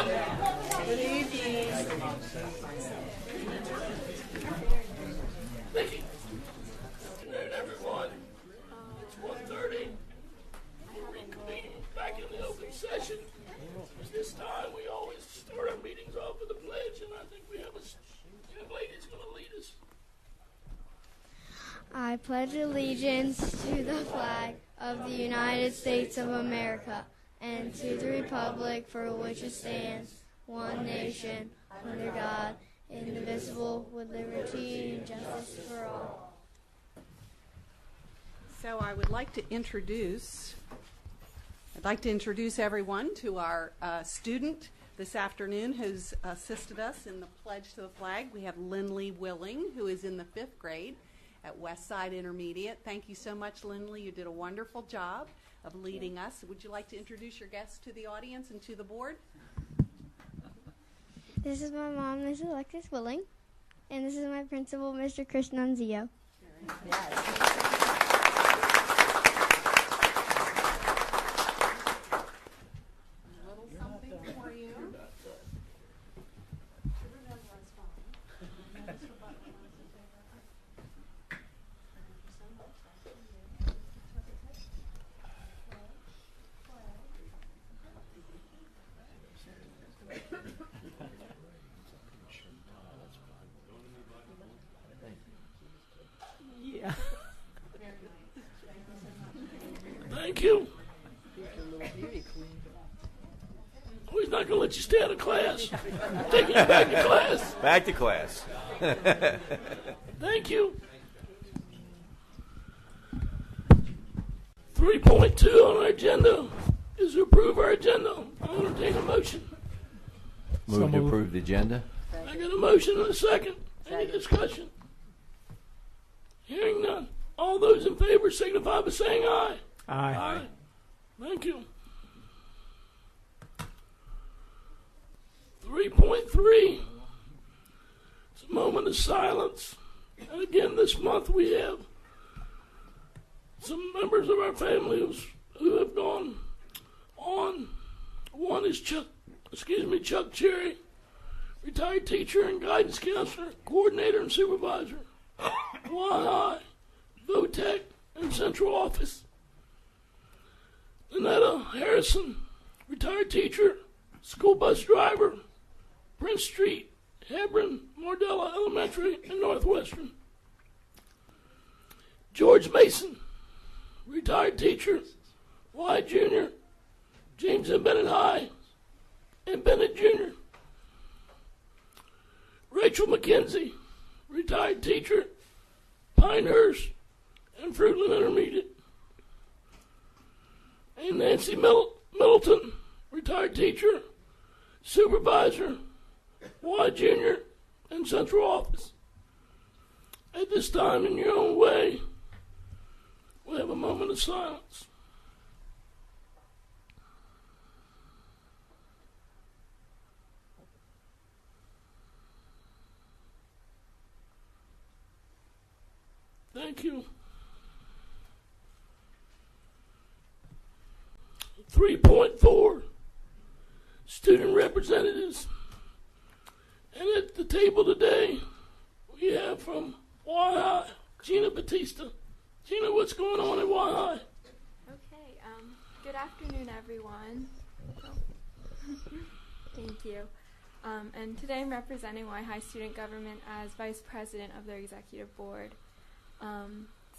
everyone. Good evening. Thank you. Good afternoon, everyone. It's 1:30. We're reconvening back in the open session. This time we always start our meetings off with a pledge, and I think we have a young lady who's going to lead us. I pledge allegiance to the flag of the United States of America and to the republic for which it stands, one nation, under God, indivisible, with liberty and justice for all. So I'd like to introduce everyone to our student this afternoon who's assisted us in the pledge to the flag. We have Lindley Willing, who is in the 5th grade at Westside Intermediate. Thank you so much, Lindley. You did a wonderful job of leading us. Would you like to introduce your guests to the audience and to the board? This is my mom, Mrs. Alexis Willing, and this is my principal, Mr. Chris Nunzio. Yes. Yeah. Thank you. Oh, he's not going to let you stay out of class. Take you back to class. Back to class. Thank you. 3.2 on our agenda is to approve our agenda. I'll entertain a motion. Move to approve the agenda. I got a motion and a second. Any discussion? Hearing none. All those in favor signify by saying aye. Aye. Aye. Thank you. 3.3. It's a moment of silence. And again, this month we have some members of our family who have gone on. One is Chuck Cherry, retired teacher and guidance counselor, coordinator and supervisor. Y-High, VOTEC, and central office. Annetta Harrison, retired teacher, school bus driver, Prince Street, Hebron, Mardella Elementary, and Northwestern. George Mason, retired teacher, Y Jr., James and Bennett High, and Bennett Jr. Rachel McKenzie, retired teacher, Pinehurst, and Fruitland Intermediate. And Nancy Middleton, retired teacher, supervisor, Y Junior, and central office. At this time, in your own way, we'll have a moment of silence. Thank you. 3.4, student representatives. And at the table today, we have from Y-High, Gina Batista. Gina, what's going on at Y-High? Okay, good afternoon, everyone. Thank you. And today I'm representing Y-High Student Government as Vice President of their Executive Board.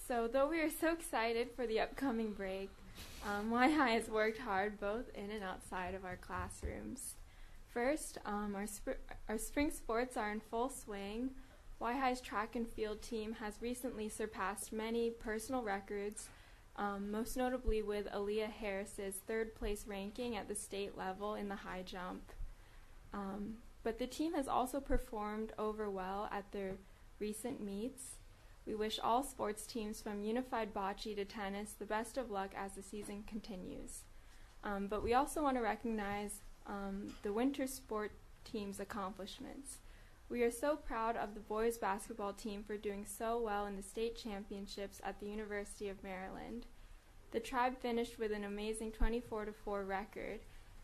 So though we are so excited for the upcoming break, Y-High has worked hard both in and outside of our classrooms. First, our spring sports are in full swing. Y-High's track and field team has recently surpassed many personal records, most notably with Aaliyah Harris's third place ranking at the state level in the high jump. But the team has also performed over well at their recent meets. We wish all sports teams from unified bocce to tennis the best of luck as the season continues. But we also want to recognize the winter sport team's accomplishments. We are so proud of the boys basketball team for doing so well in the state championships at the University of Maryland. The Tribe finished with an amazing 24-4 record,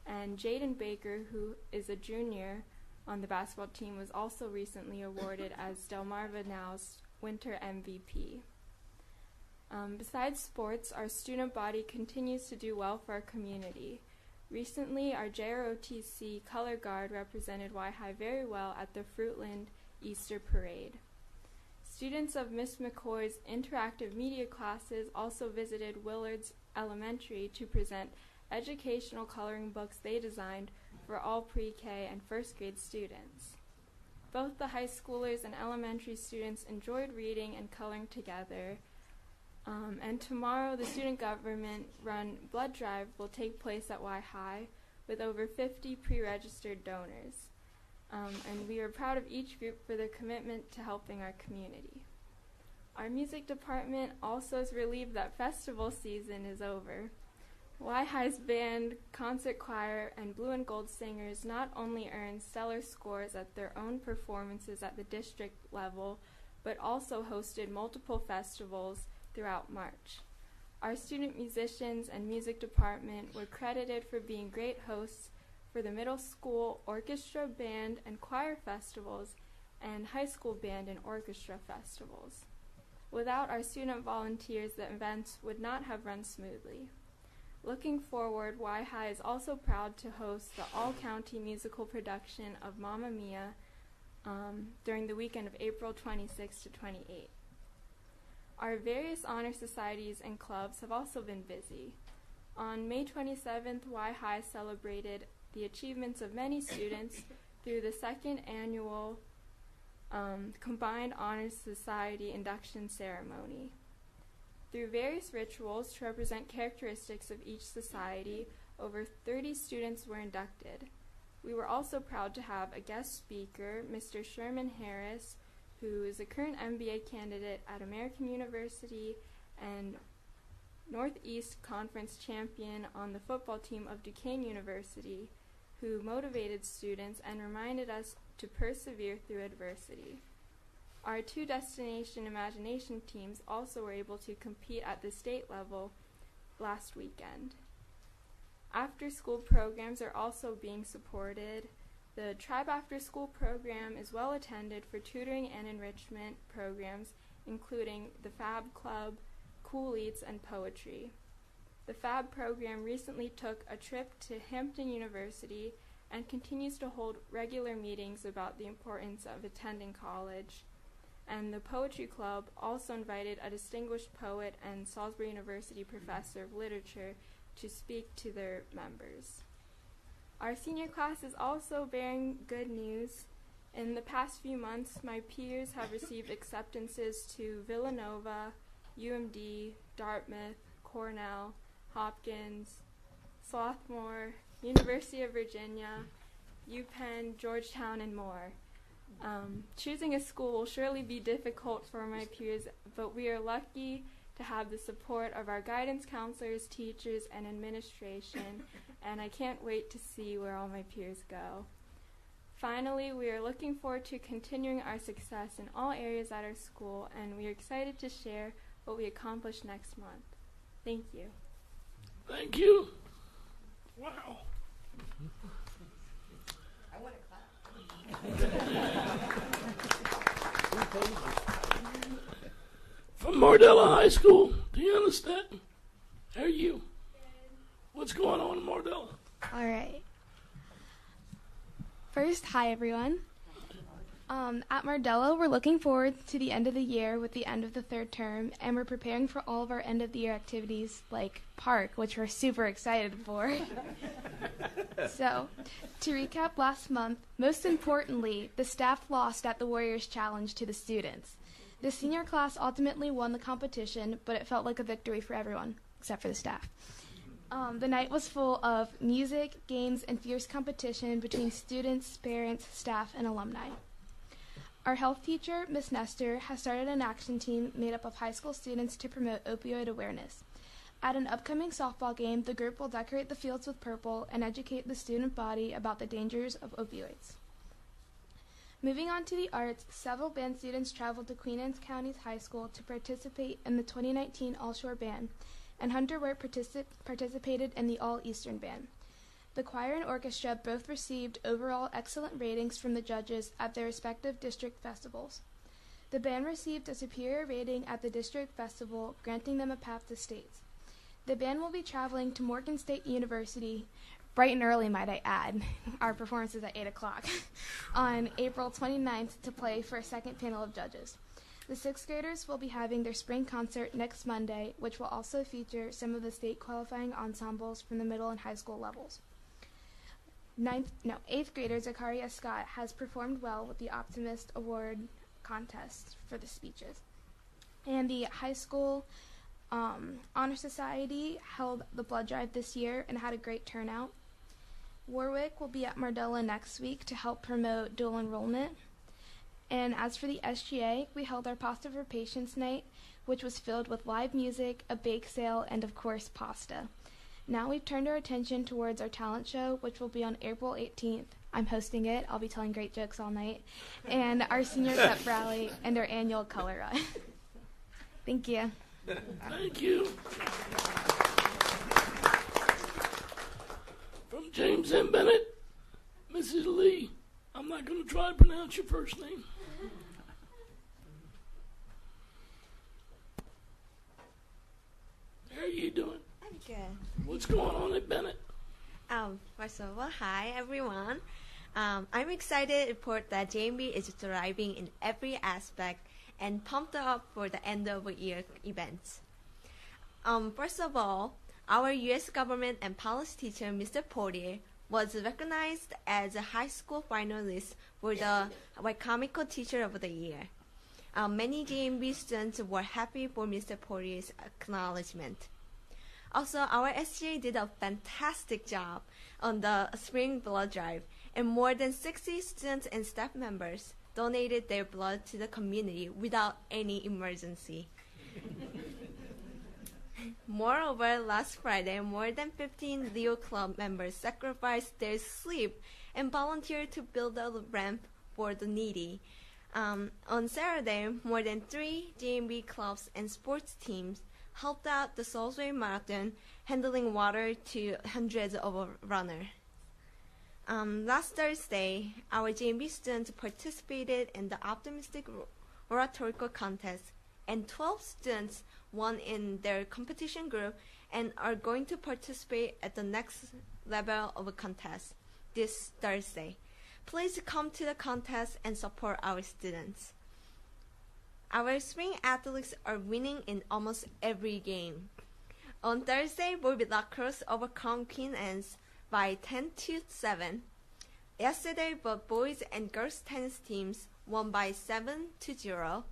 And Jaden Baker, who is a junior on the basketball team, was also recently awarded as Delmarva Now's Winter MVP. Besides sports, our student body continues to do well for our community. Recently, our JROTC color guard represented Y-High very well at the Fruitland Easter Parade. Students of Miss McCoy's interactive media classes also visited Willard's Elementary to present educational coloring books they designed for all pre-K and first grade students. Both the high schoolers and elementary students enjoyed reading and coloring together. And tomorrow, the student government-run blood drive will take place at Y-High with over 50 pre-registered donors. And we are proud of each group for their commitment to helping our community. Our music department also is relieved that festival season is over. Y-High's band, concert choir, and blue and gold singers not only earned stellar scores at their own performances at the district level, but also hosted multiple festivals throughout March. Our student musicians and music department were credited for being great hosts for the middle school orchestra, band, and choir festivals and high school band and orchestra festivals. Without our student volunteers, the events would not have run smoothly. Looking forward, Y-High is also proud to host the all-county musical production of Mamma Mia during the weekend of April 26 to 28. Our various honor societies and clubs have also been busy. On May 27th, Y-High celebrated the achievements of many students through the second annual Combined Honors Society induction ceremony. Through various rituals to represent characteristics of each society, over 30 students were inducted. We were also proud to have a guest speaker, Mr. Sherman Harris, who is a current MBA candidate at American University and Northeast Conference champion on the football team of Duquesne University, who motivated students and reminded us to persevere through adversity. Our two Destination Imagination teams also were able to compete at the state level last weekend. After-school programs are also being supported. The Tribe After School program is well attended for tutoring and enrichment programs, including the Fab Club, Cool Eats, and poetry. The Fab program recently took a trip to Hampton University and continues to hold regular meetings about the importance of attending college. And the Poetry Club also invited a distinguished poet and Salisbury University professor of literature to speak to their members. Our senior class is also bearing good news. In the past few months, my peers have received acceptances to Villanova, UMD, Dartmouth, Cornell, Hopkins, Swarthmore, University of Virginia, UPenn, Georgetown, and more. Choosing a school will surely be difficult for my peers, but we are lucky to have the support of our guidance counselors, teachers, and administration, and I can't wait to see where all my peers go. Finally, we are looking forward to continuing our success in all areas at our school, and we are excited to share what we accomplish next month. Thank you. Thank you. Wow. I want to clap. From Mardella High School, do you understand? How are you? What's going on in Mardella? All right. First, hi everyone. At Mardella, we're looking forward to the end of the year with the end of the third term, and we're preparing for all of our end of the year activities like Park, which we're super excited for. So, to recap last month, most importantly, the staff lost at the Warriors Challenge to the students. The senior class ultimately won the competition, but it felt like a victory for everyone, except for the staff. The night was full of music, games, and fierce competition between students, parents, staff, and alumni. Our health teacher, Ms. Nestor, has started an action team made up of high school students to promote opioid awareness. At an upcoming softball game, the group will decorate the fields with purple and educate the student body about the dangers of opioids. Moving on to the arts, several band students traveled to Queen Anne's County High School to participate in the 2019 All-Shore Band, and Hunter Wirt participated in the All-Eastern Band. The choir and orchestra both received overall excellent ratings from the judges at their respective district festivals. The band received a superior rating at the district festival, granting them a path to states. The band will be traveling to Morgan State University, bright and early, might I add, our performance is at 8 o'clock, on April 29th to play for a second panel of judges. The sixth graders will be having their spring concert next Monday, which will also feature some of the state qualifying ensembles from the middle and high school levels. Eighth grader Zachariah Scott has performed well with the Optimist Award contest for the speeches. And the high school Honor Society held the blood drive this year and had a great turnout. Warwick will be at Mardella next week to help promote dual enrollment. And as for the SGA, we held our Pasta for Patients night, which was filled with live music, a bake sale, and of course pasta. Now we've turned our attention towards our talent show, which will be on April 18th. I'm hosting it. I'll be telling great jokes all night. And our senior pep rally and our annual color run. Thank you. Thank you. From James M. Bennett, Mrs. Lee. I'm not going to try to pronounce your first name. How are you doing? I'm good. What's going on at Bennett? First of all, hi everyone. I'm excited to report that JMB is thriving in every aspect and pumped up for the end of the year events. First of all, our U.S. government and policy teacher, Mr. Portier, was recognized as a high school finalist for the Wicomico Teacher of the Year. Many JMB students were happy for Mr. Portier's acknowledgement. Also, our SGA did a fantastic job on the spring blood drive, and more than 60 students and staff members donated their blood to the community without any emergency. Moreover, last Friday, more than 15 Leo Club members sacrificed their sleep and volunteered to build a ramp for the needy. On Saturday, more than 3 JMB clubs and sports teams helped out the Soulsway Marathon, handling water to hundreds of runners. Last Thursday, our JMB students participated in the Optimistic Oratorical Contest, and 12 students won in their competition group and are going to participate at the next level of a contest this Thursday. Please come to the contest and support our students. Our spring athletes are winning in almost every game. On Thursday, Boy Lacrosse overcome Queen Anne's by 10-7. Yesterday, both boys and girls tennis teams won by 7-0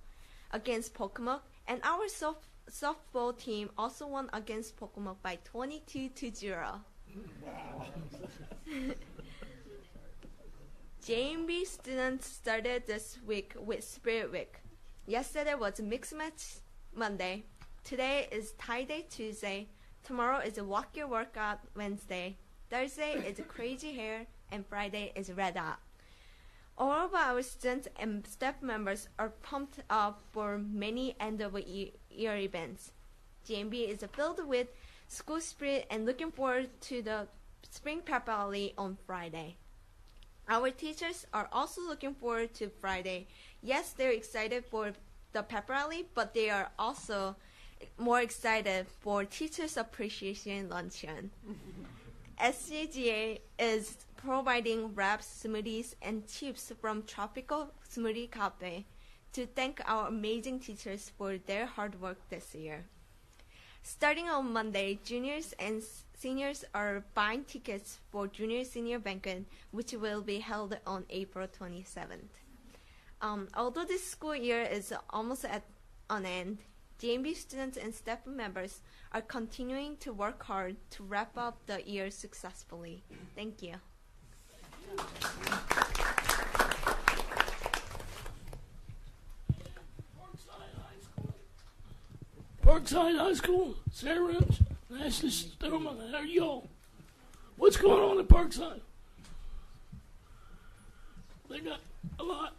against Wicomico, and our softball team also won against Wicomico by 22-0. Wow. JMB students started this week with Spirit Week. Yesterday was Mixed Match Monday. Today is Tie Day Tuesday. Tomorrow is a Walk Your Workout Wednesday. Thursday is Crazy Hair, and Friday is Red Hot. All of our students and staff members are pumped up for many end-of-year events. JMB is filled with school spirit and looking forward to the spring pep rally on Friday. Our teachers are also looking forward to Friday. Yes, they're excited for the pep rally, but they are also more excited for Teachers Appreciation Luncheon. SCGA is providing wraps, smoothies, and chips from Tropical Smoothie Cafe to thank our amazing teachers for their hard work this year. Starting on Monday, juniors and seniors are buying tickets for Junior-Senior Banquet, which will be held on April 27th. Although this school year is almost at an end, JMB students and staff members are continuing to work hard to wrap up the year successfully. Thank you. Parkside High School, Sarah Rich, Ashley Stillman, how are y'all? What's going on at Parkside? They got a lot.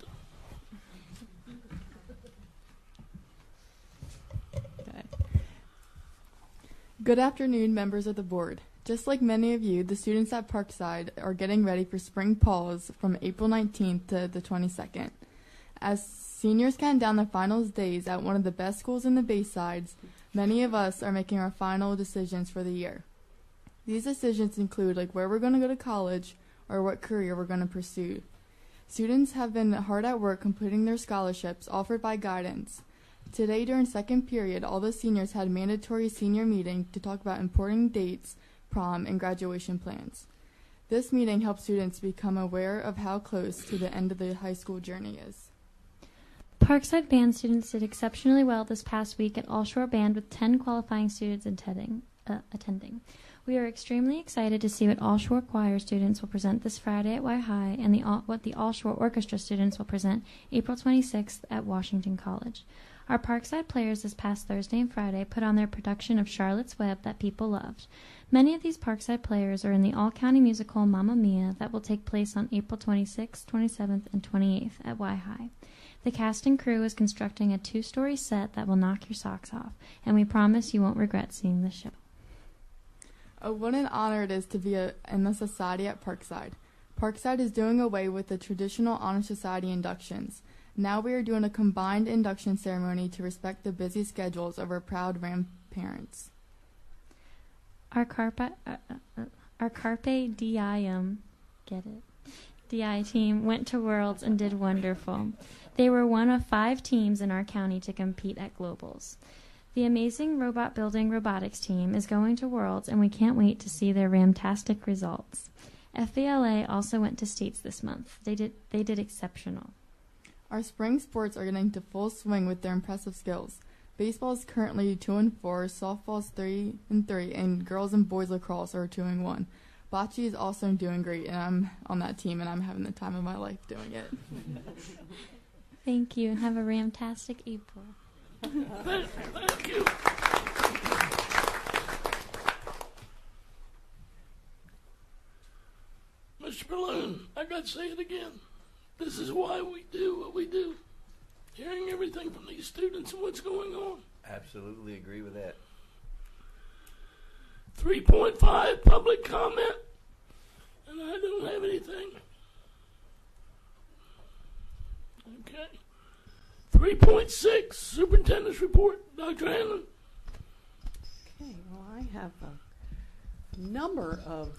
Good afternoon, members of the board. Just like many of you, the students at Parkside are getting ready for spring pause from April 19th to the 22nd. As seniors count down the finals days at one of the best schools in the Baysides, many of us are making our final decisions for the year. These decisions include like where we're going to go to college or what career we're going to pursue. Students have been hard at work completing their scholarships offered by Guidance. Today during second period, all the seniors had mandatory senior meeting to talk about important dates, prom, and graduation plans. This meeting helps students become aware of how close to the end of the high school journey is. Parkside Band students did exceptionally well this past week at All Shore Band with 10 qualifying students attending. We are extremely excited to see what All Shore Choir students will present this Friday at Y High and what the All Shore Orchestra students will present April 26th at Washington College. Our Parkside players this past Thursday and Friday put on their production of Charlotte's Web that people loved. Many of these Parkside players are in the all-county musical Mamma Mia that will take place on April 26th, 27th, and 28th at Y High. The cast and crew is constructing a 2-story set that will knock your socks off, and we promise you won't regret seeing the show. Oh, what an honor it is to be in the society at Parkside. Parkside is doing away with the traditional Honor Society inductions. Now we are doing a combined induction ceremony to respect the busy schedules of our proud grandparents. Our Carpe Diem, get it? DI team went to Worlds and did wonderful. They were one of 5 teams in our county to compete at Globals. The amazing robot building robotics team is going to Worlds, and we can't wait to see their ramtastic results. FVLA also went to states this month. They did exceptional. Our spring sports are getting to full swing with their impressive skills. Baseball is currently 2-4, softball is 3-3, and girls and boys lacrosse are 2-1. Bocce is also doing great, and I'm on that team, and I'm having the time of my life doing it. Thank you, and have a ramtastic April. Thank you. Mr. Balloon, I got to say it again. This is why we do what we do. Hearing everything from these students and what's going on. Absolutely agree with that. 3.5 public comment, and I don't have anything. Okay. 3.6 superintendent's report. Dr. Hanlon. Okay, well, I have a number of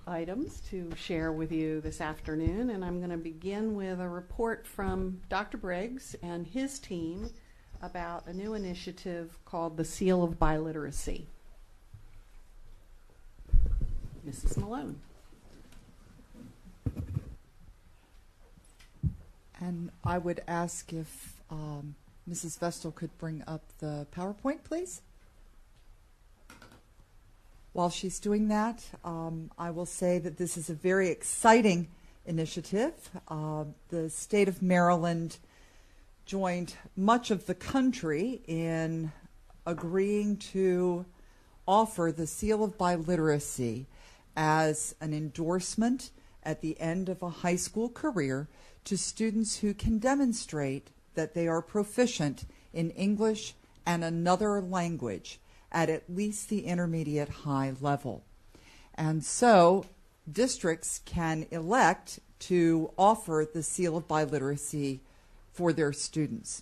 items to share with you this afternoon, and I'm going to begin with a report from Dr. Briggs and his team about a new initiative called the Seal of Biliteracy. Mrs. Malone. And I would ask if Mrs. Vestal could bring up the PowerPoint, please. While she's doing that, I will say that this is a very exciting initiative. The state of Maryland joined much of the country in agreeing to offer the Seal of Biliteracy as an endorsement at the end of a high school career to students who can demonstrate that they are proficient in English and another language at least the intermediate high level. And so districts can elect to offer the Seal of Biliteracy for their students.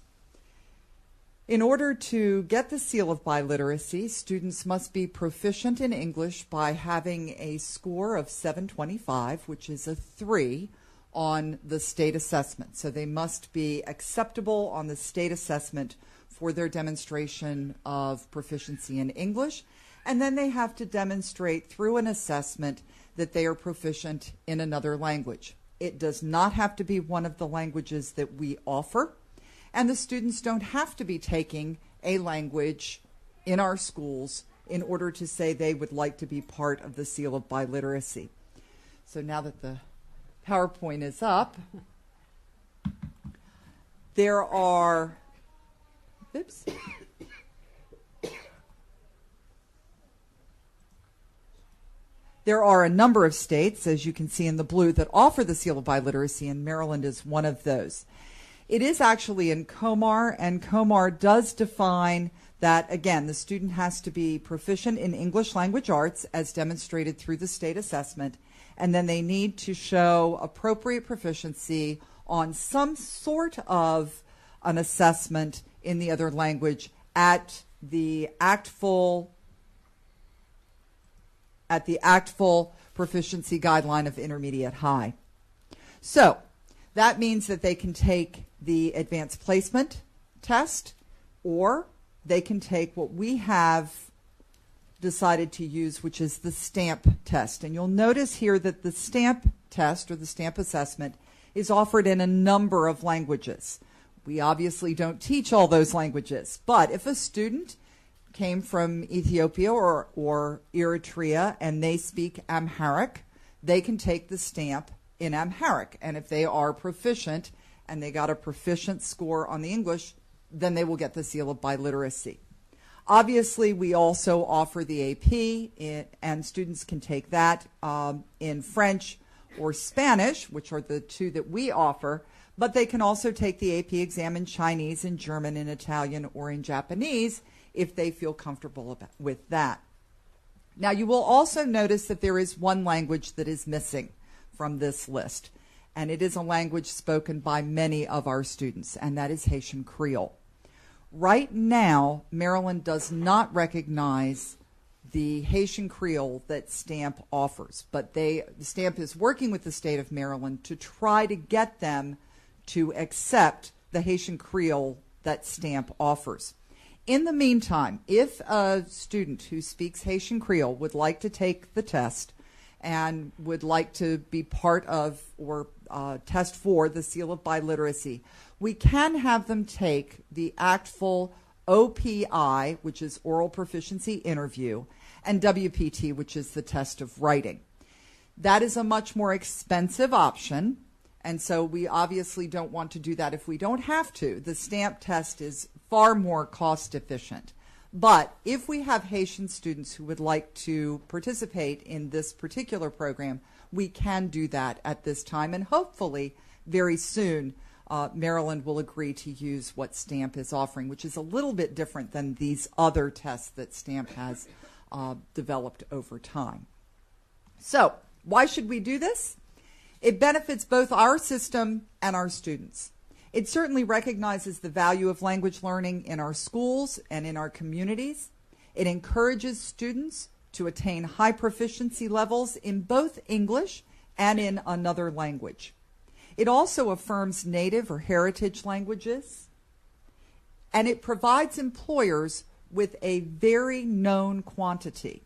In order to get the Seal of Biliteracy, students must be proficient in English by having a score of 725, which is a 3 on the state assessment. So they must be acceptable on the state assessment for their demonstration of proficiency in English, and then they have to demonstrate through an assessment that they are proficient in another language. It does not have to be one of the languages that we offer, and the students don't have to be taking a language in our schools in order to say they would like to be part of the Seal of Biliteracy. So now that the PowerPoint is up, there are There are a number of states, as you can see in the blue, that offer the Seal of Biliteracy, and Maryland is one of those. It is actually in COMAR, and COMAR does define that, again, the student has to be proficient in English language arts as demonstrated through the state assessment, and then they need to show appropriate proficiency on some sort of an assessment in the other language at the ACTFL proficiency guideline of intermediate high. So that means that they can take the advanced placement test, or they can take what we have decided to use, which is the STAMP test. And you'll notice here that the STAMP test, or the STAMP assessment, is offered in a number of languages. We obviously don't teach all those languages, but if a student came from Ethiopia or Eritrea and they speak Amharic, they can take the STAMP in Amharic. And if they are proficient and they got a proficient score on the English, then they will get the seal of biliteracy. Obviously, we also offer the AP, and students can take that in French or Spanish, which are the two that we offer, but they can also take the AP exam in Chinese, in German, in Italian, or in Japanese if they feel comfortable with that. Now, you will also notice that there is one language that is missing from this list, and it is a language spoken by many of our students, and that is Haitian Creole. Right now, Maryland does not recognize the Haitian Creole that STAMP offers, but STAMP is working with the state of Maryland to try to get them to accept the Haitian Creole that STAMP offers. In the meantime, if a student who speaks Haitian Creole would like to take the test and would like to be part of or test for the seal of biliteracy, we can have them take the ACTFL OPI, which is oral proficiency interview, and WPT, which is the test of writing. That is a much more expensive option, and so we obviously don't want to do that if we don't have to. The STAMP test is far more cost efficient. But if we have Haitian students who would like to participate in this particular program, we can do that at this time, and hopefully very soon Maryland will agree to use what STAMP is offering, which is a little bit different than these other tests that STAMP has developed over time. So why should we do this? It benefits both our system and our students. It certainly recognizes the value of language learning in our schools and in our communities. It encourages students to attain high proficiency levels in both English and in another language. It also affirms native or heritage languages, and it provides employers with a very known quantity.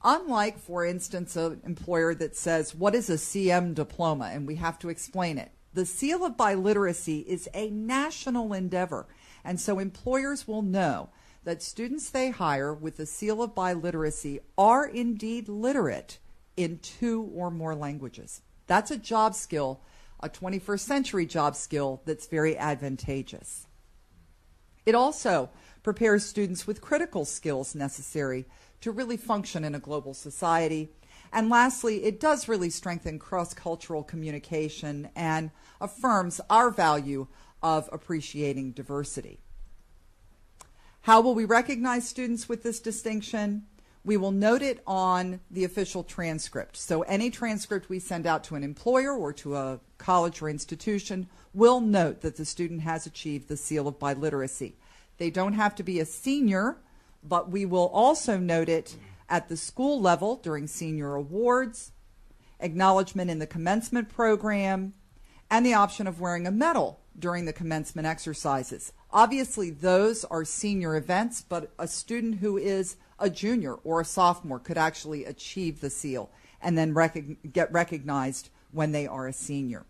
Unlike, for instance, an employer that says, what is a CM diploma? And we have to explain it. The seal of biliteracy is a national endeavor, and so employers will know that students they hire with the seal of biliteracy are indeed literate in 2 or more languages. That's a job skill, a 21st century job skill that's very advantageous. It also prepares students with critical skills necessary to really function in a global society. And lastly, it does really strengthen cross-cultural communication and affirms our value of appreciating diversity. How will we recognize students with this distinction? We will note it on the official transcript. So any transcript we send out to an employer or to a college or institution will note that the student has achieved the seal of biliteracy. They don't have to be a senior, but we will also note it at the school level during senior awards, acknowledgement in the commencement program, and the option of wearing a medal during the commencement exercises. Obviously, those are senior events, but a student who is a junior or a sophomore could actually achieve the seal and then get recognized when they are a senior.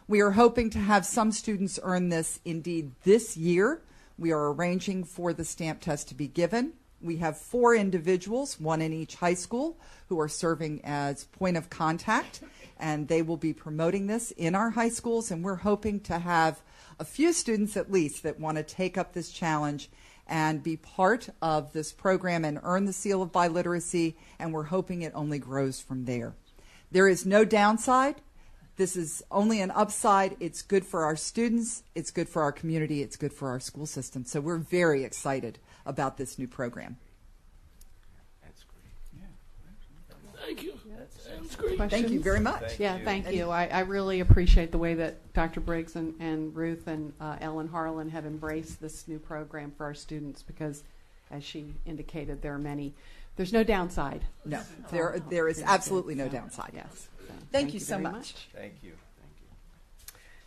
We are hoping to have some students earn this indeed this year. We are arranging for the STAMP test to be given. We have 4 individuals, 1 in each high school, who are serving as point of contact, and they will be promoting this in our high schools, and we're hoping to have a few students at least that want to take up this challenge and be part of this program and earn the seal of biliteracy, and we're hoping it only grows from there. There is no downside. This is only an upside. It's good for our students. It's good for our community. It's good for our school system. So we're very excited about this new program. That's great. Yeah. Thank you. That's great. Thank you very much. Thank you. I really appreciate the way that Dr. Briggs and Ruth and Ellen Harlan have embraced this new program for our students because, as she indicated, there's no downside. No, there is absolutely no downside. Yes. So Thank you so very much. Thank you.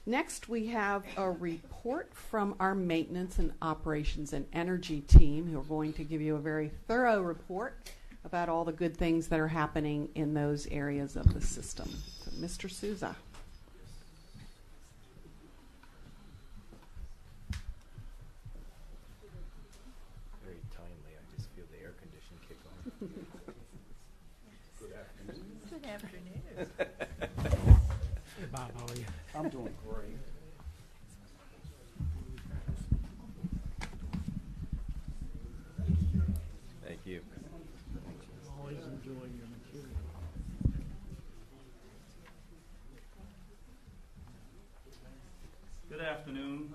Next, we have a report from our maintenance and operations and energy team who are going to give you a very thorough report about all the good things that are happening in those areas of the system. So, Mr. Souza. Very timely. I just feel the air condition kick on. Good afternoon. Hey, Bob, how are you? I'm doing great. Thank you. Always enjoying your material. Good afternoon,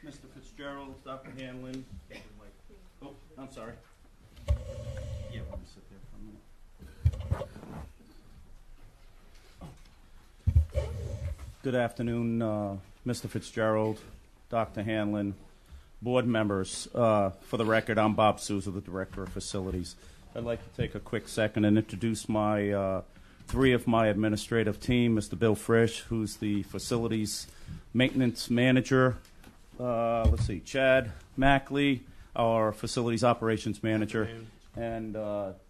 Mr. Fitzgerald, Dr. Hanlon. Oh, I'm sorry. Yeah, let me sit there for a minute. Good afternoon, Mr. Fitzgerald, Dr. Hanlon, board members. For the record, I'm Bob Souza, the Director of Facilities. I'd like to take a quick second and introduce my three of my administrative team, Mr. Bill Frisch, who's the Facilities Maintenance Manager. Let's see, Chad Mackley, our Facilities Operations Manager, and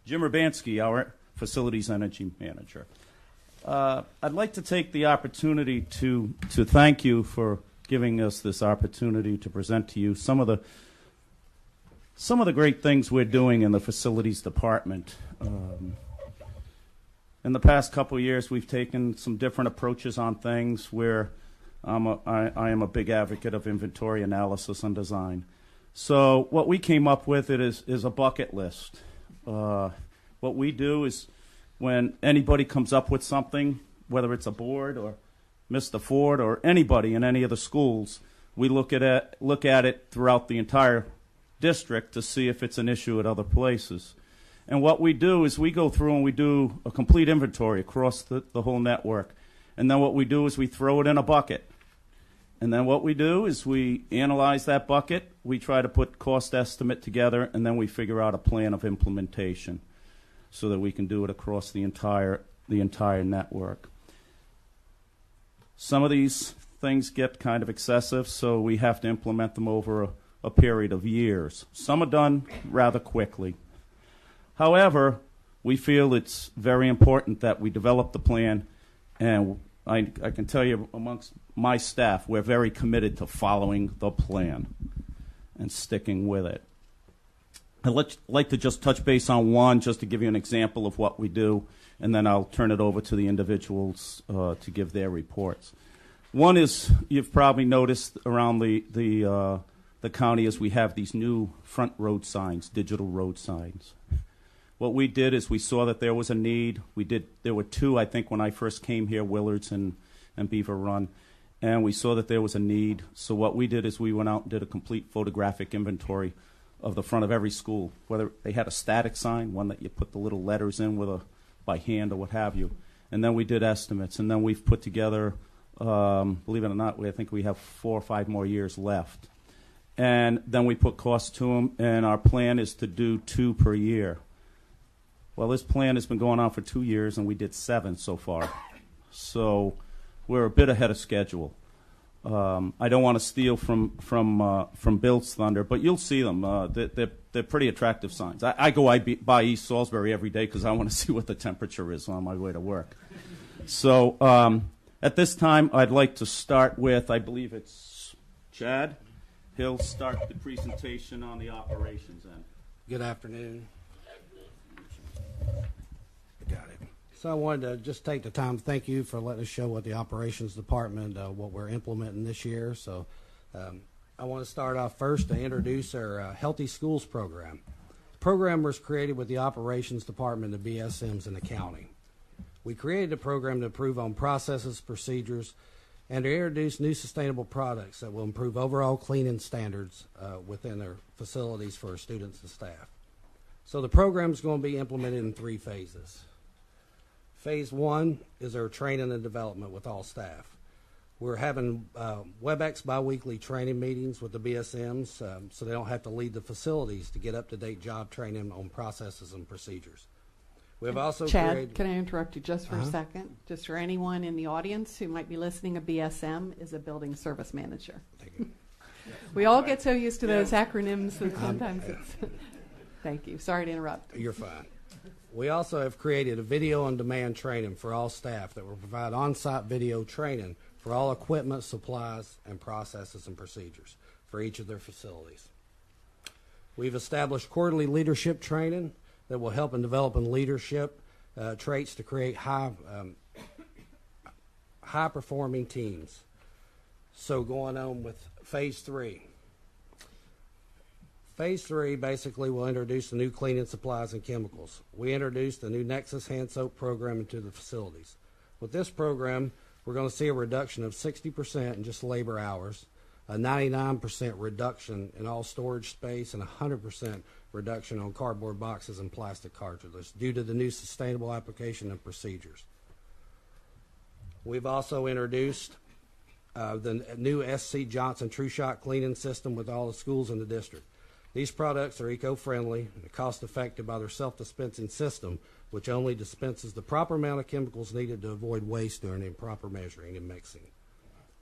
Jim Urbanski, our Facilities Energy Manager. I'd like to take the opportunity to thank you for giving us this opportunity to present to you some of the great things we're doing in the facilities department. In the past couple of years, we've taken some different approaches on things where I am a big advocate of inventory analysis and design. So what we came up with is a bucket list. What we do is when anybody comes up with something, whether it's a board or Mr. Ford or anybody in any of the schools, we look at it throughout the entire district to see if it's an issue at other places. And what we do is we go through and we do a complete inventory across the whole network. And then what we do is we throw it in a bucket. And then what we do is we analyze that bucket, we try to put cost estimate together, and then we figure out a plan of implementation so that we can do it across the entire network. Some of these things get kind of excessive, so we have to implement them over a period of years. Some are done rather quickly. However, we feel it's very important that we develop the plan, and I can tell you amongst my staff, we're very committed to following the plan and sticking with it. I'd like to just touch base on one, just to give you an example of what we do, and then I'll turn it over to the individuals to give their reports. One is, you've probably noticed around the county, is we have these new front road signs, digital road signs. What we did is we saw that there was a need. There were two, I think, when I first came here, Willards and Beaver Run, and we saw that there was a need. So what we did is we went out and did a complete photographic inventory of the front of every school, whether they had a static sign, one that you put the little letters in by hand or what have you. And then we did estimates, and then we've put together, believe it or not, I think we have 4 or 5 more years left. And then we put costs to them, and our plan is to do 2 per year. Well, this plan has been going on for 2 years, and we did 7 so far. So we're a bit ahead of schedule. I don't want to steal from Bill's thunder, but you'll see them. They're pretty attractive signs. I go by East Salisbury every day because I want to see what the temperature is on my way to work. So at this time, I'd like to start with, I believe it's Chad. He'll start the presentation on the operations end. Good afternoon. Got it. So I wanted to just take the time to thank you for letting us show what the operations department, what we're implementing this year. So I want to start off first to introduce our Healthy Schools program. The program was created with the operations department of BSMs in the county. We created a program to improve on processes, procedures, and to introduce new sustainable products that will improve overall cleaning standards within our facilities for our students and staff. So the program is going to be implemented in 3 phases. Phase 1 is our training and development with all staff. We're having WebEx biweekly training meetings with the BSMs so they don't have to leave the facilities to get up-to-date job training on processes and procedures. We've also Chad, created... can I interrupt you just for a second? Just for anyone in the audience who might be listening, a BSM is a building service manager. Thank you. We all get so used to those acronyms that sometimes it's... Thank you. Sorry to interrupt. You're fine. We also have created a video-on-demand training for all staff that will provide on-site video training for all equipment, supplies, and processes and procedures for each of their facilities. We've established quarterly leadership training that will help in developing leadership traits to create high-performing teams. So going on with Phase 3. Phase 3 basically will introduce the new cleaning supplies and chemicals. We introduced the new Nexus hand soap program into the facilities. With this program, we're going to see a reduction of 60% in just labor hours, a 99% reduction in all storage space, and 100% reduction on cardboard boxes and plastic cartridges due to the new sustainable application of procedures. We've also introduced the new SC Johnson True Shot cleaning system with all the schools in the district. These products are eco-friendly and cost-effective by their self-dispensing system, which only dispenses the proper amount of chemicals needed to avoid waste during improper measuring and mixing.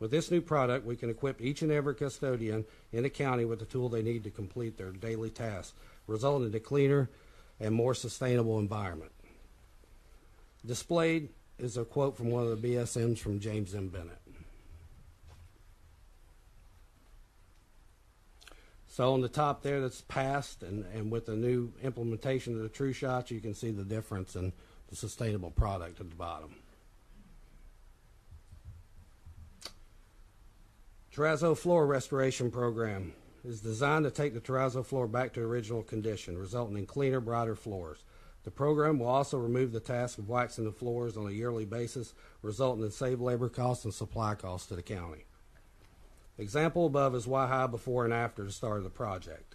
With this new product, we can equip each and every custodian in the county with the tool they need to complete their daily tasks, resulting in a cleaner and more sustainable environment. Displayed is a quote from one of the BSMs from James M. Bennett. So on the top there, that's passed, and with the new implementation of the True Shots, you can see the difference in the sustainable product at the bottom. Terrazzo Floor Restoration Program is designed to take the terrazzo floor back to original condition, resulting in cleaner, brighter floors. The program will also remove the task of waxing the floors on a yearly basis, resulting in saved labor costs and supply costs to the county. Example above is Why before and after the start of the project.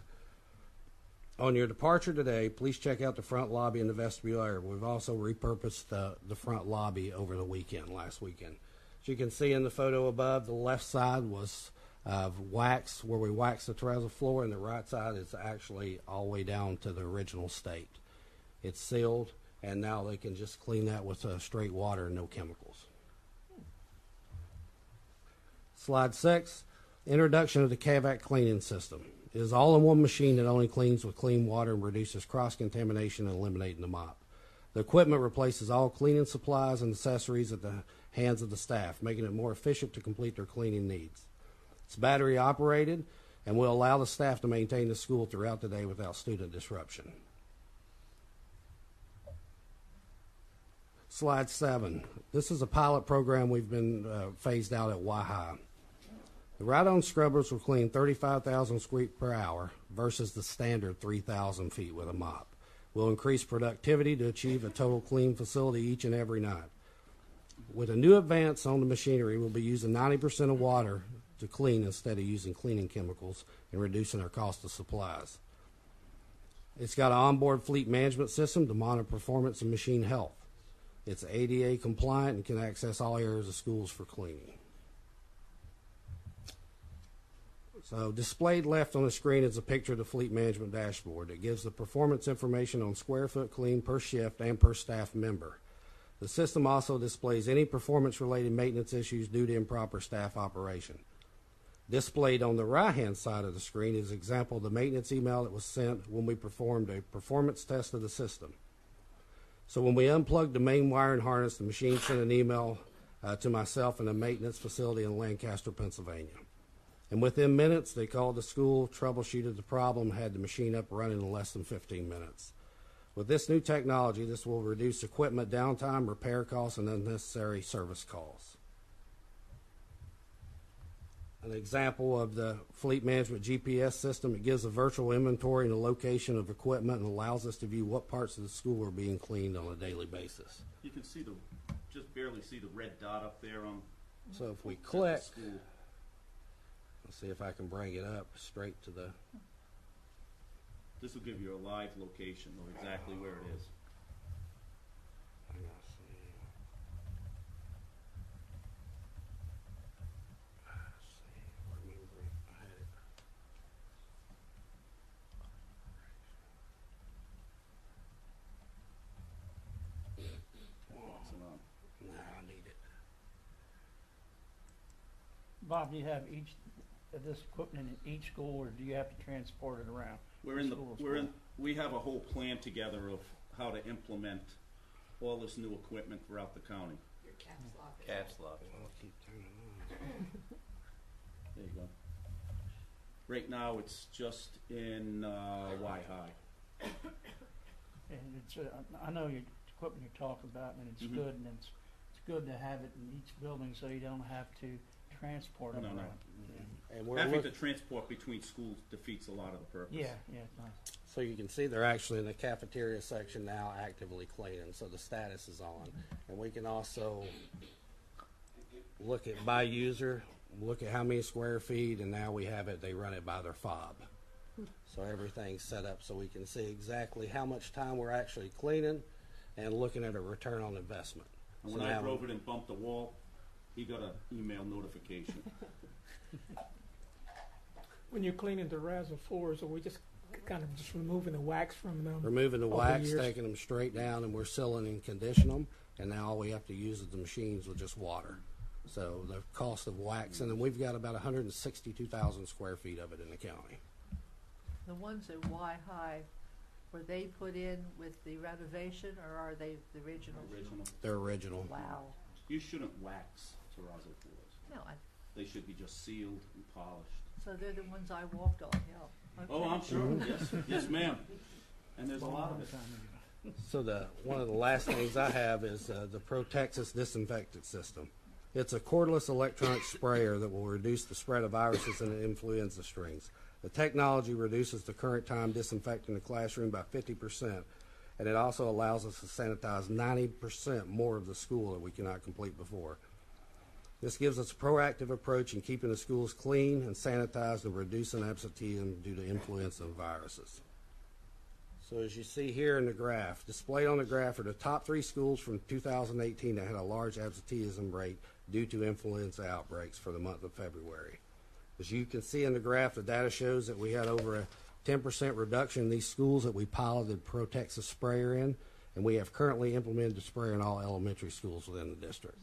On your departure today, please check out the front lobby and the vestibule area. We've also repurposed the front lobby over the weekend, last weekend. As you can see in the photo above, the left side was wax, where we waxed the terrazzo floor, and the right side is actually all the way down to the original state. It's sealed, and now they can just clean that with straight water and no chemicals. Slide 6. Introduction of the CAVAC cleaning system. It is all-in-one machine that only cleans with clean water and reduces cross-contamination and eliminating the mop. The equipment replaces all cleaning supplies and accessories at the hands of the staff, making it more efficient to complete their cleaning needs. It's battery operated and will allow the staff to maintain the school throughout the day without student disruption. Slide 7. This is a pilot program we've been phased out at Why. The ride-on scrubbers will clean 35,000 square feet per hour versus the standard 3,000 feet with a mop. We'll increase productivity to achieve a total clean facility each and every night. With a new advance on the machinery, we'll be using 90% of water to clean instead of using cleaning chemicals and reducing our cost of supplies. It's got an onboard fleet management system to monitor performance and machine health. It's ADA compliant and can access all areas of schools for cleaning. So displayed left on the screen is a picture of the fleet management dashboard. It gives the performance information on square foot clean per shift and per staff member. The system also displays any performance-related maintenance issues due to improper staff operation. Displayed on the right-hand side of the screen is an example of the maintenance email that was sent when we performed a performance test of the system. So when we unplugged the main wiring harness, the machine sent an email to myself in a maintenance facility in Lancaster, Pennsylvania. And within minutes, they called the school, troubleshooted the problem, had the machine up running in less than 15 minutes. With this new technology, this will reduce equipment downtime, repair costs, and unnecessary service calls. an example of the fleet management GPS system. It gives a virtual inventory and a location of equipment and allows us to view what parts of the school are being cleaned on a daily basis. You can see just barely see the red dot up there on. So if we click, school. let's see if I can bring it up straight to the. This will give you a live location of exactly where it is. Bob, do you have each of this equipment in each school, or do you have to transport it around? We have a whole plan together of how to implement all this new equipment throughout the county. Your caps lock. Caps lock. I'll keep turning on. There you go. Right now, it's just in Y-High. And it's, I know your equipment you're talking about, and it's good, and it's good to have it in each building so you don't have to transport them around. No. And we're having to transport between schools defeats a lot of the purpose. Yeah, it's nice. So you can see they're actually in the cafeteria section now actively cleaning, so the status is on. And we can also look at by user, look at how many square feet, and now we have it, they run it by their fob. So everything's set up so we can see exactly how much time we're actually cleaning and looking at a return on investment. And when I drove it and bumped the wall, he got an email notification. When you're cleaning the reservoirs, are we just kind of just removing the wax from them? Removing the wax, taking them straight down, and we're sealing and conditioning them. And now all we have to use is the machines with just water. So the cost of wax, and then we've got about 162,000 square feet of it in the county. The ones at Y-High, were they put in with the renovation, or are they the original? Original. They're original. Wow. You shouldn't wax terrazzo floors. No, They should be just sealed and polished. so they're the ones I walked on, yeah. Okay. Oh, I'm sure. Yes, ma'am. And there's a lot of it. So one of the last things I have is the ProTexas disinfectant system. It's a cordless electronic sprayer that will reduce the spread of viruses and influenza strains. The technology reduces the current time disinfecting the classroom by 50%, and it also allows us to sanitize 90% more of the school that we cannot complete before. This gives us a proactive approach in keeping the schools clean and sanitized and reducing absenteeism due to influenza and viruses. So as you see here in the graph, displayed on the graph are the top 3 schools from 2018 that had a large absenteeism rate due to influenza outbreaks for the month of February. As you can see in the graph, the data shows that we had over a 10% reduction in these schools that we piloted ProTexas sprayer in, and we have currently implemented the sprayer in all elementary schools within the district.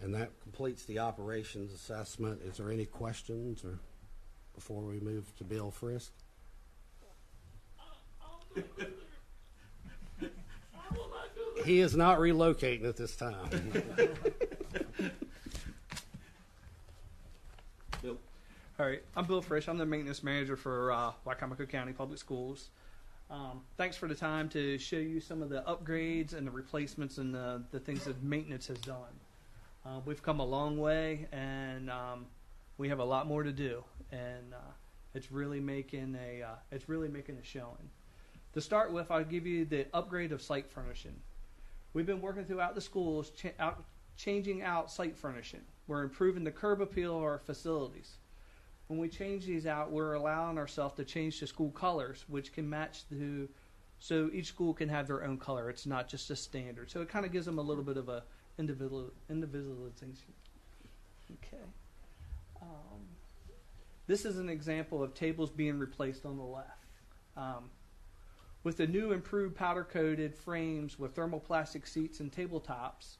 And that completes the operations assessment. Is there any questions or before we move to Bill Frisk? He is not relocating at this time. Bill. All right, I'm Bill Frisch. I'm the maintenance manager for Wicomico County Public Schools. Thanks for the time to show you some of the upgrades and the replacements and the things that maintenance has done. We've come a long way, and we have a lot more to do, and it's really making a showing. To start with, I'll give you the upgrade of site furnishing. We've been working throughout the schools, changing out site furnishing. We're improving the curb appeal of our facilities. When we change these out, we're allowing ourselves to change the school colors, which can match so each school can have their own color. It's not just a standard. So it kind of gives them a little bit of a individualization. Okay. This is an example of tables being replaced on the left. With the new improved powder-coated frames with thermoplastic seats and tabletops,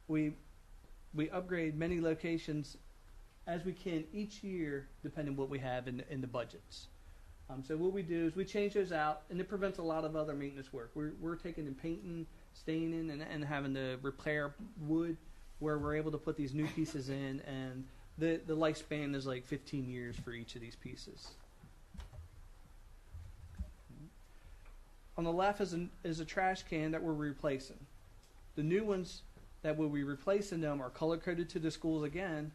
we upgrade many locations as we can each year, depending on what we have in the budgets. So what we do is we change those out, and it prevents a lot of other maintenance work. We're taking and painting, staining, and having to repair wood, where we're able to put these new pieces in, and the lifespan is like 15 years for each of these pieces. On the left is a trash can that we're replacing. The new ones that will be replacing them are color-coded to the schools again,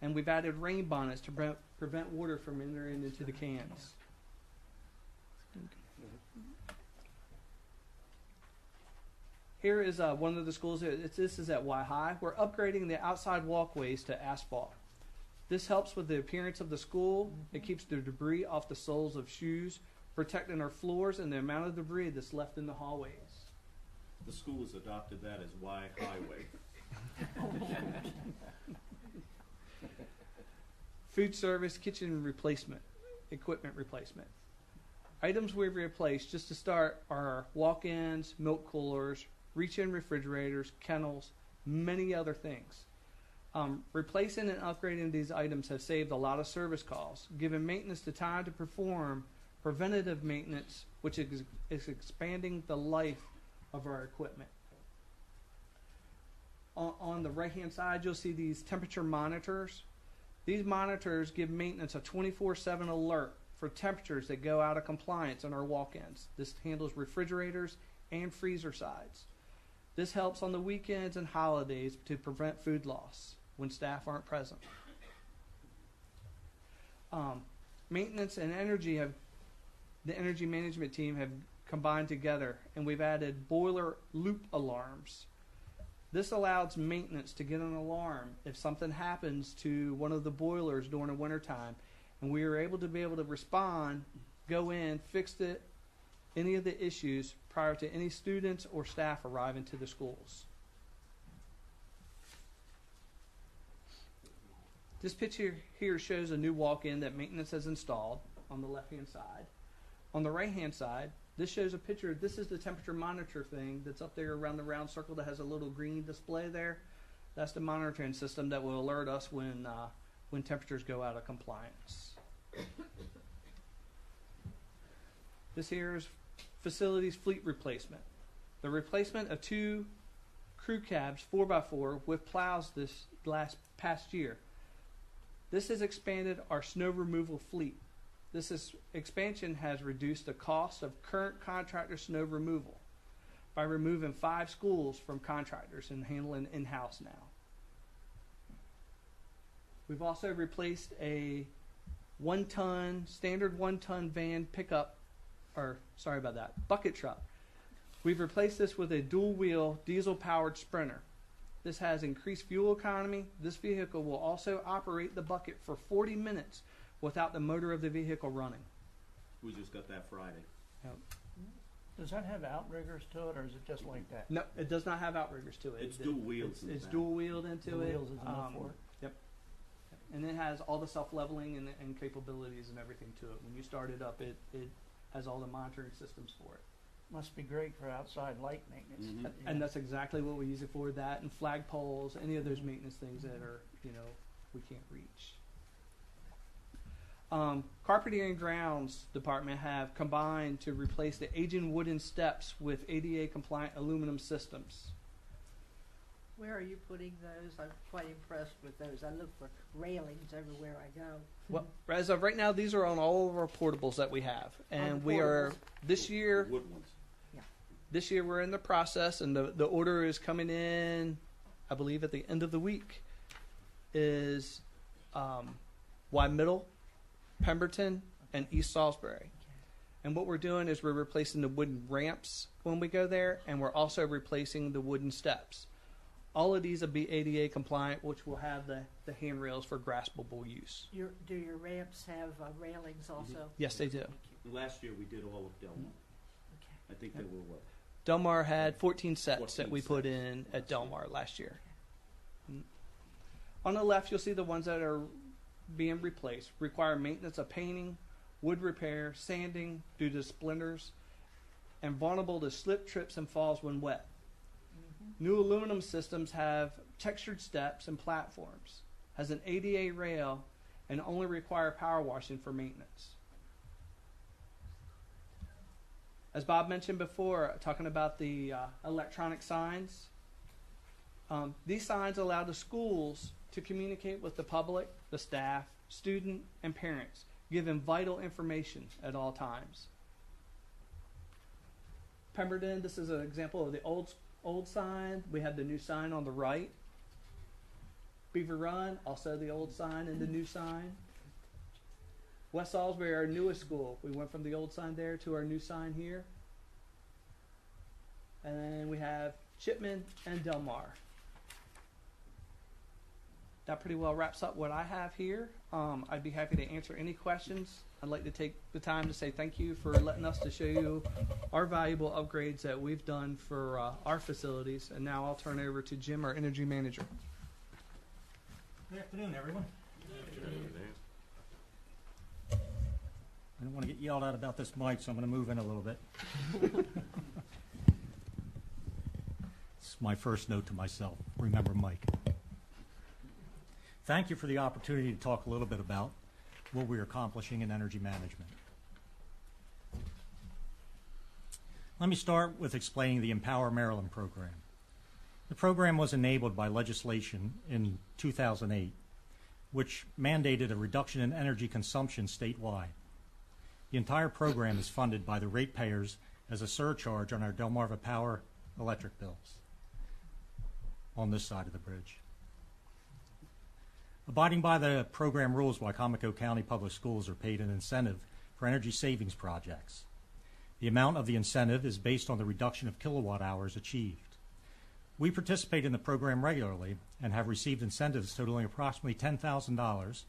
and we've added rain bonnets to prevent water from entering into the cans. Here is one of the schools. This is at Y High. We're upgrading the outside walkways to asphalt. This helps with the appearance of the school. It keeps the debris off the soles of shoes, protecting our floors and the amount of debris that's left in the hallways. The school has adopted that as Y Highway. Food service kitchen replacement, equipment replacement. Items we've replaced, just to start, are walk-ins, milk coolers, reach-in refrigerators, kennels, many other things. Replacing and upgrading these items have saved a lot of service calls, giving maintenance the time to perform preventative maintenance, which is expanding the life of our equipment. On the right-hand side, you'll see these temperature monitors. These monitors give maintenance a 24/7 alert for temperatures that go out of compliance on our walk-ins. This handles refrigerators and freezer sides. This helps on the weekends and holidays to prevent food loss when staff aren't present. Maintenance and the energy management team have combined together, and we've added boiler loop alarms. This allows maintenance to get an alarm if something happens to one of the boilers during the wintertime, and we are able to respond, go in, fix any of the issues prior to any students or staff arriving to the schools. This picture here shows a new walk-in that maintenance has installed on the left-hand side. On the right-hand side, this shows a picture. This is the temperature monitor thing that's up there around the round circle that has a little green display there. That's the monitoring system that will alert us when temperatures go out of compliance. This here is facilities fleet replacement. The replacement of 2 crew cabs 4x4 with plows this past year. This has expanded our snow removal fleet. This expansion has reduced the cost of current contractor snow removal by removing 5 schools from contractors and handling in-house now. We've also replaced a standard 1-ton van pickup, bucket truck. We've replaced this with a dual-wheel diesel-powered Sprinter. This has increased fuel economy. This vehicle will also operate the bucket for 40 minutes without the motor of the vehicle running. We just got that Friday. Yep. Does that have outriggers to it, or is it just like that? No, it does not have outriggers to it. It's dual wheels. It's dual wheeled into Dual it. wheels is enough for it? Yep. And it has all the self-leveling and capabilities and everything to it. When you start it up, it has all the monitoring systems for it. Must be great for outside light maintenance. Mm-hmm. And that's exactly what we use it for. That and flagpoles, any of those maintenance things that are, we can't reach. Carpentry and Grounds Department have combined to replace the aging wooden steps with ADA compliant aluminum systems. Where are you putting those? I'm quite impressed with those. I look for railings everywhere I go. Well, as of right now, these are on all of our portables that we have, and we are this year. Wood ones. This year we're in the process, and the order is coming in, I believe, at the end of the week. Is Y Middle, Pemberton, and East Salisbury. And what we're doing is we're replacing the wooden ramps when we go there, and we're also replacing the wooden steps. All of these will be ADA compliant, which will have the handrails for graspable use. Do your ramps have railings also? Mm-hmm. Yes, they do. Last year we did all of Delmar. Okay. I think they were what? Delmar had 14 sets 14 that we put in at Delmar last year. On the left, you'll see the ones that are being replaced. Require maintenance of painting, wood repair, sanding due to splinters, and vulnerable to slip, trips, and falls when wet. Mm-hmm. New aluminum systems have textured steps and platforms, has an ADA rail, and only require power washing for maintenance. As Bob mentioned before, talking about the electronic signs, these signs allow the schools to communicate with the public, the staff, student, and parents, giving vital information at all times. Pemberton, this is an example of the old sign. We have the new sign on the right. Beaver Run, also the old sign and the new sign. West Salisbury, our newest school. We went from the old sign there to our new sign here. And then we have Chipman and Del Mar. That pretty well wraps up what I have here. I'd be happy to answer any questions. I'd like to take the time to say thank you for letting us to show you our valuable upgrades that we've done for our facilities. And now I'll turn it over to Jim, our energy manager. Good afternoon, everyone. I don't want to get yelled at about this mic, so I'm going to move in a little bit. It's my first note to myself. Remember Mike. Thank you for the opportunity to talk a little bit about what we're accomplishing in energy management. Let me start with explaining the Empower Maryland program. The program was enabled by legislation in 2008, which mandated a reduction in energy consumption statewide. The entire program is funded by the ratepayers as a surcharge on our Delmarva Power electric bills on this side of the bridge. Abiding by the program rules, Wicomico County Public Schools are paid an incentive for energy savings projects. The amount of the incentive is based on the reduction of kilowatt hours achieved. We participate in the program regularly and have received incentives totaling approximately $10,000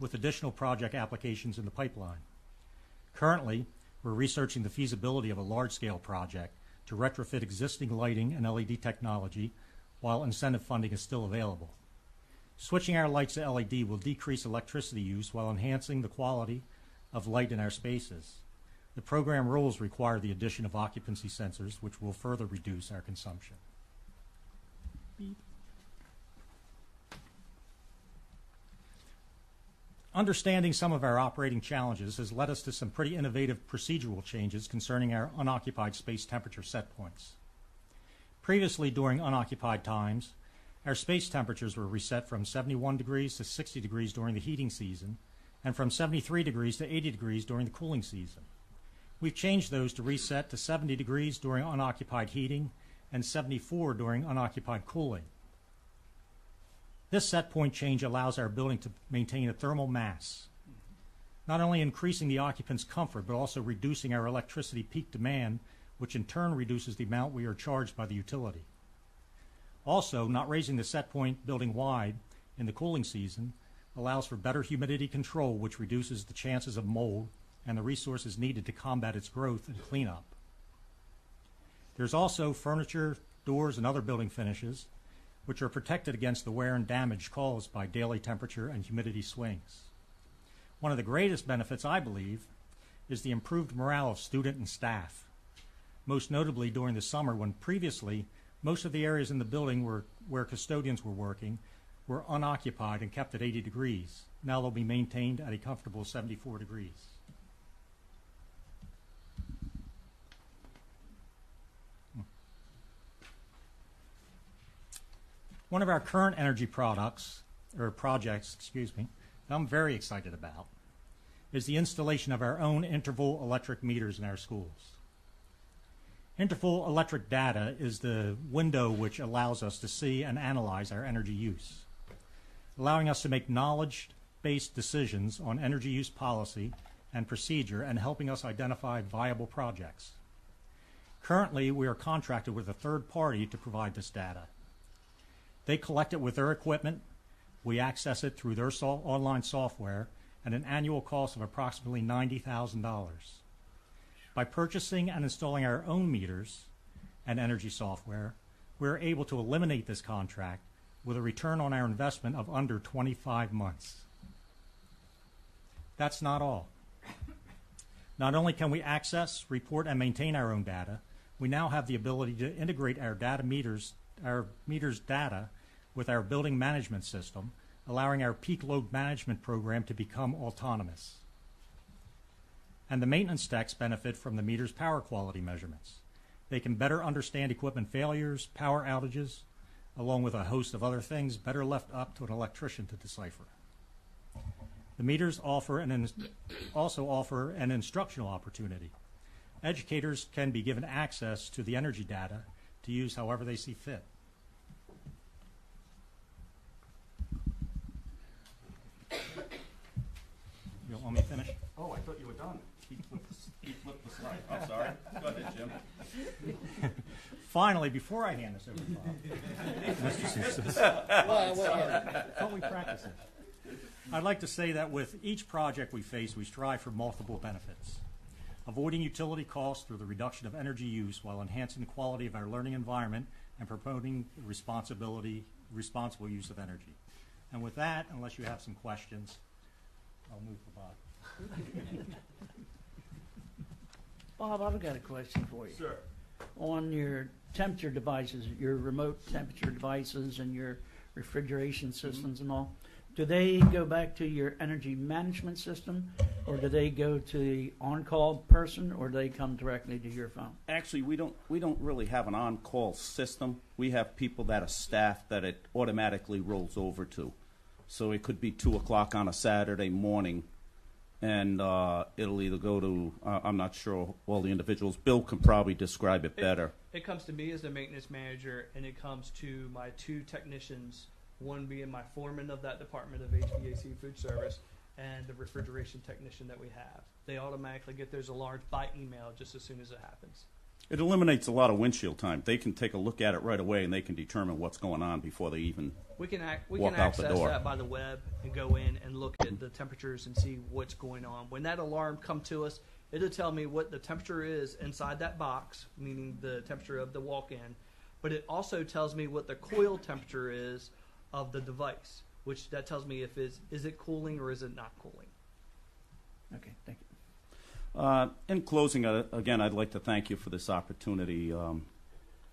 with additional project applications in the pipeline. Currently, we're researching the feasibility of a large-scale project to retrofit existing lighting and LED technology while incentive funding is still available. Switching our lights to LED will decrease electricity use while enhancing the quality of light in our spaces. The program rules require the addition of occupancy sensors, which will further reduce our consumption. Beep. Understanding some of our operating challenges has led us to some pretty innovative procedural changes concerning our unoccupied space temperature set points. Previously, during unoccupied times, our space temperatures were reset from 71 degrees to 60 degrees during the heating season and from 73 degrees to 80 degrees during the cooling season. We've changed those to reset to 70 degrees during unoccupied heating and 74 during unoccupied cooling. This set point change allows our building to maintain a thermal mass, not only increasing the occupants' comfort, but also reducing our electricity peak demand, which in turn reduces the amount we are charged by the utility. Also, not raising the set point building-wide in the cooling season allows for better humidity control, which reduces the chances of mold and the resources needed to combat its growth and cleanup. There's also furniture, doors, and other building finishes, which are protected against the wear and damage caused by daily temperature and humidity swings. One of the greatest benefits, I believe, is the improved morale of student and staff, most notably during the summer when previously most of the areas in the building where custodians were working were unoccupied and kept at 80 degrees. Now they'll be maintained at a comfortable 74 degrees. One of our current energy projects, that I'm very excited about, is the installation of our own interval electric meters in our schools. Interval electric data is the window which allows us to see and analyze our energy use, allowing us to make knowledge-based decisions on energy use policy and procedure and helping us identify viable projects. Currently, we are contracted with a third party to provide this data. They collect it with their equipment, we access it through their online software at an annual cost of approximately $90,000. By purchasing and installing our own meters and energy software, we're able to eliminate this contract with a return on our investment of under 25 months. That's not all. Not only can we access, report, and maintain our own data, we now have the ability to integrate our meters data with our building management system, allowing our peak load management program to become autonomous. And the maintenance techs benefit from the meter's power quality measurements. They can better understand equipment failures, power outages, along with a host of other things better left up to an electrician to decipher. The meters also offer an instructional opportunity. Educators can be given access to the energy data to use however they see fit. You want me to finish? Oh, I thought you were done. He flipped the slide. I'm sorry. Go ahead, Jim. Finally, before I hand this over to Bob, Mr. Sousa, thought we practice it. I'd like to say that with each project we face, we strive for multiple benefits. Avoiding utility costs through the reduction of energy use while enhancing the quality of our learning environment and promoting responsible use of energy. And with that, unless you have some questions, I'll move to Bob. Bob, I've got a question for you. Sure. On your temperature devices, your remote temperature devices and your refrigeration systems and all, do they go back to your energy management system, or do they go to the on-call person, or do they come directly to your phone? Actually, we don't really have an on-call system. We have people that are staffed that it automatically rolls over to. So it could be 2 o'clock on a Saturday morning, and it'll either go to, I'm not sure all the individuals. Bill can probably describe it better. It comes to me as the maintenance manager, and it comes to my 2 technicians, one being my foreman of that department of HVAC food service, and the refrigeration technician that we have. They automatically get those alarms by email just as soon as it happens. It eliminates a lot of windshield time. They can take a look at it right away, and they can determine what's going on before they even We can walk out the access door. that by the web and go in and look at the temperatures and see what's going on. When that alarm comes to us, it'll tell me what the temperature is inside that box, meaning the temperature of the walk-in, but it also tells me what the coil temperature is of the device, which that tells me if is it cooling or is it not cooling. Okay, thank you. In closing, again, I'd like to thank you for this opportunity.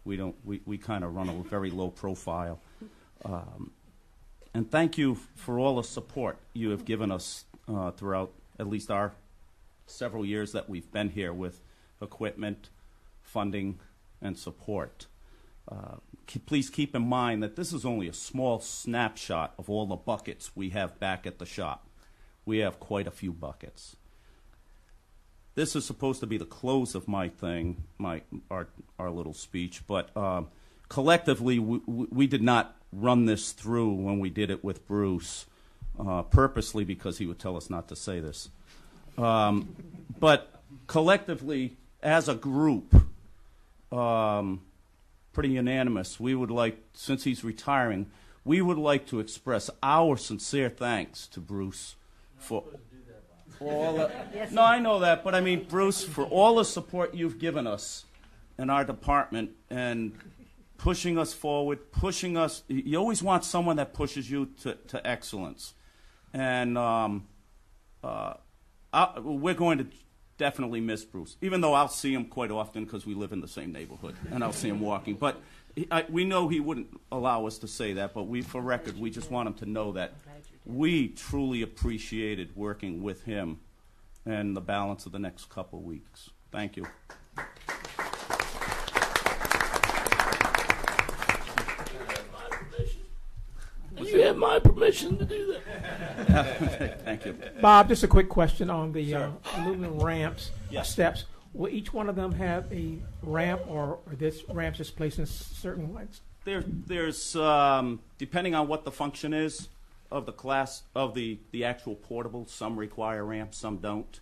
We kind of run a very low profile. And thank you for all the support you have given us throughout at least our several years that we've been here with equipment, funding, and support. Please keep in mind that this is only a small snapshot of all the buckets we have back at the shop. We have quite a few buckets. This is supposed to be the close of my thing, our little speech, but collectively we did not run this through when we did it with Bruce, purposely because he would tell us not to say this. But collectively, as a group, pretty unanimous, we would like, since he's retiring, we would like to express our sincere thanks to Bruce for all the, no, I know that, but I mean, Bruce, for all the support you've given us in our department and pushing us forward, pushing us. You always want someone that pushes you to excellence. And we're going to definitely miss Bruce, even though I'll see him quite often because we live in the same neighborhood, and I'll see him walking. But we know he wouldn't allow us to say that, but for record, we just want him to know that we truly appreciated working with him and the balance of the next couple of weeks. Thank you. You have my permission to do that. Thank you. Bob, just a quick question on the Sure. aluminum ramps, Yes. steps. Will each one of them have a ramp, or this ramps just placed in certain ones? There's depending on what the function is of the class of the actual portable, some require ramps, some don't.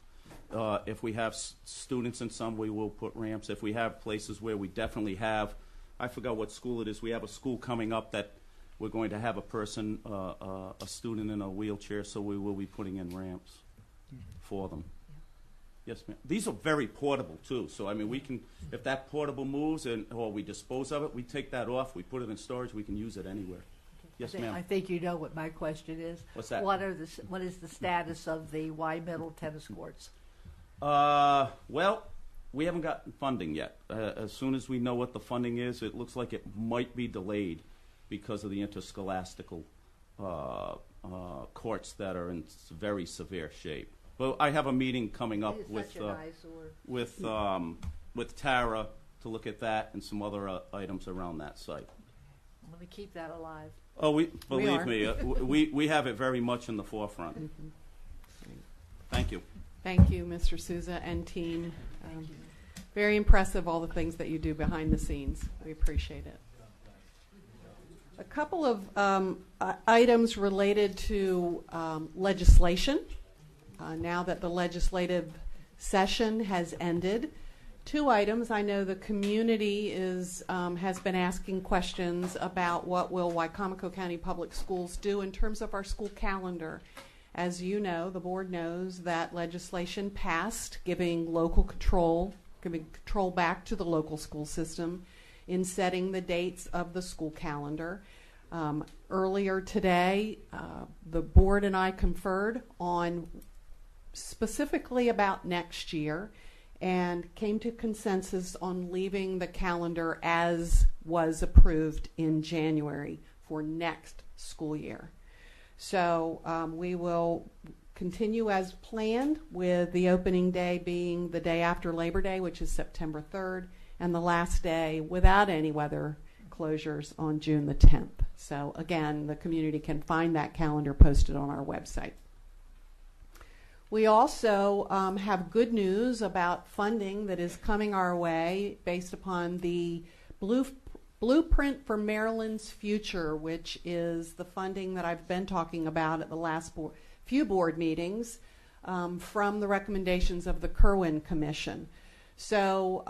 If we have students in some, we will put ramps. If we have places where we definitely have, I forgot what school it is. We have a school coming up that we're going to have a person, a student in a wheelchair, so we will be putting in ramps for them. Yes, ma'am. These are very portable too. So I mean, we can, if that portable moves or we dispose of it, we take that off. We put it in storage. We can use it anywhere. Yes, ma'am. I think you know what my question is. What's that? What is the status of the Y Middle tennis courts? Well, we haven't gotten funding yet. As soon as we know what the funding is, it looks like it might be delayed because of the interscholastical courts that are in very severe shape. Well, I have a meeting coming up with Tara to look at that and some other items around that site. I'm going to keep that alive. Oh, believe me, we have it very much in the forefront. Mm-hmm. Thank you. Thank you, Mr. Sousa and team. Very impressive, all the things that you do behind the scenes. We appreciate it. A couple of items related to legislation. Now that the legislative session has ended, 2 items. I know the community has been asking questions about what will Wicomico County Public Schools do in terms of our school calendar. As you know, the board knows that legislation passed giving control back to the local school system in setting the dates of the school calendar. Earlier today, the board and I conferred on specifically about next year and came to consensus on leaving the calendar as was approved in January for next school year. So we will continue as planned, with the opening day being the day after Labor Day, which is September 3rd, and the last day without any weather closures on June the 10th. So again, the community can find that calendar posted on our website. We also have good news about funding that is coming our way based upon the Blueprint for Maryland's Future, which is the funding that I've been talking about at the last few board meetings from the recommendations of the Kerwin Commission. So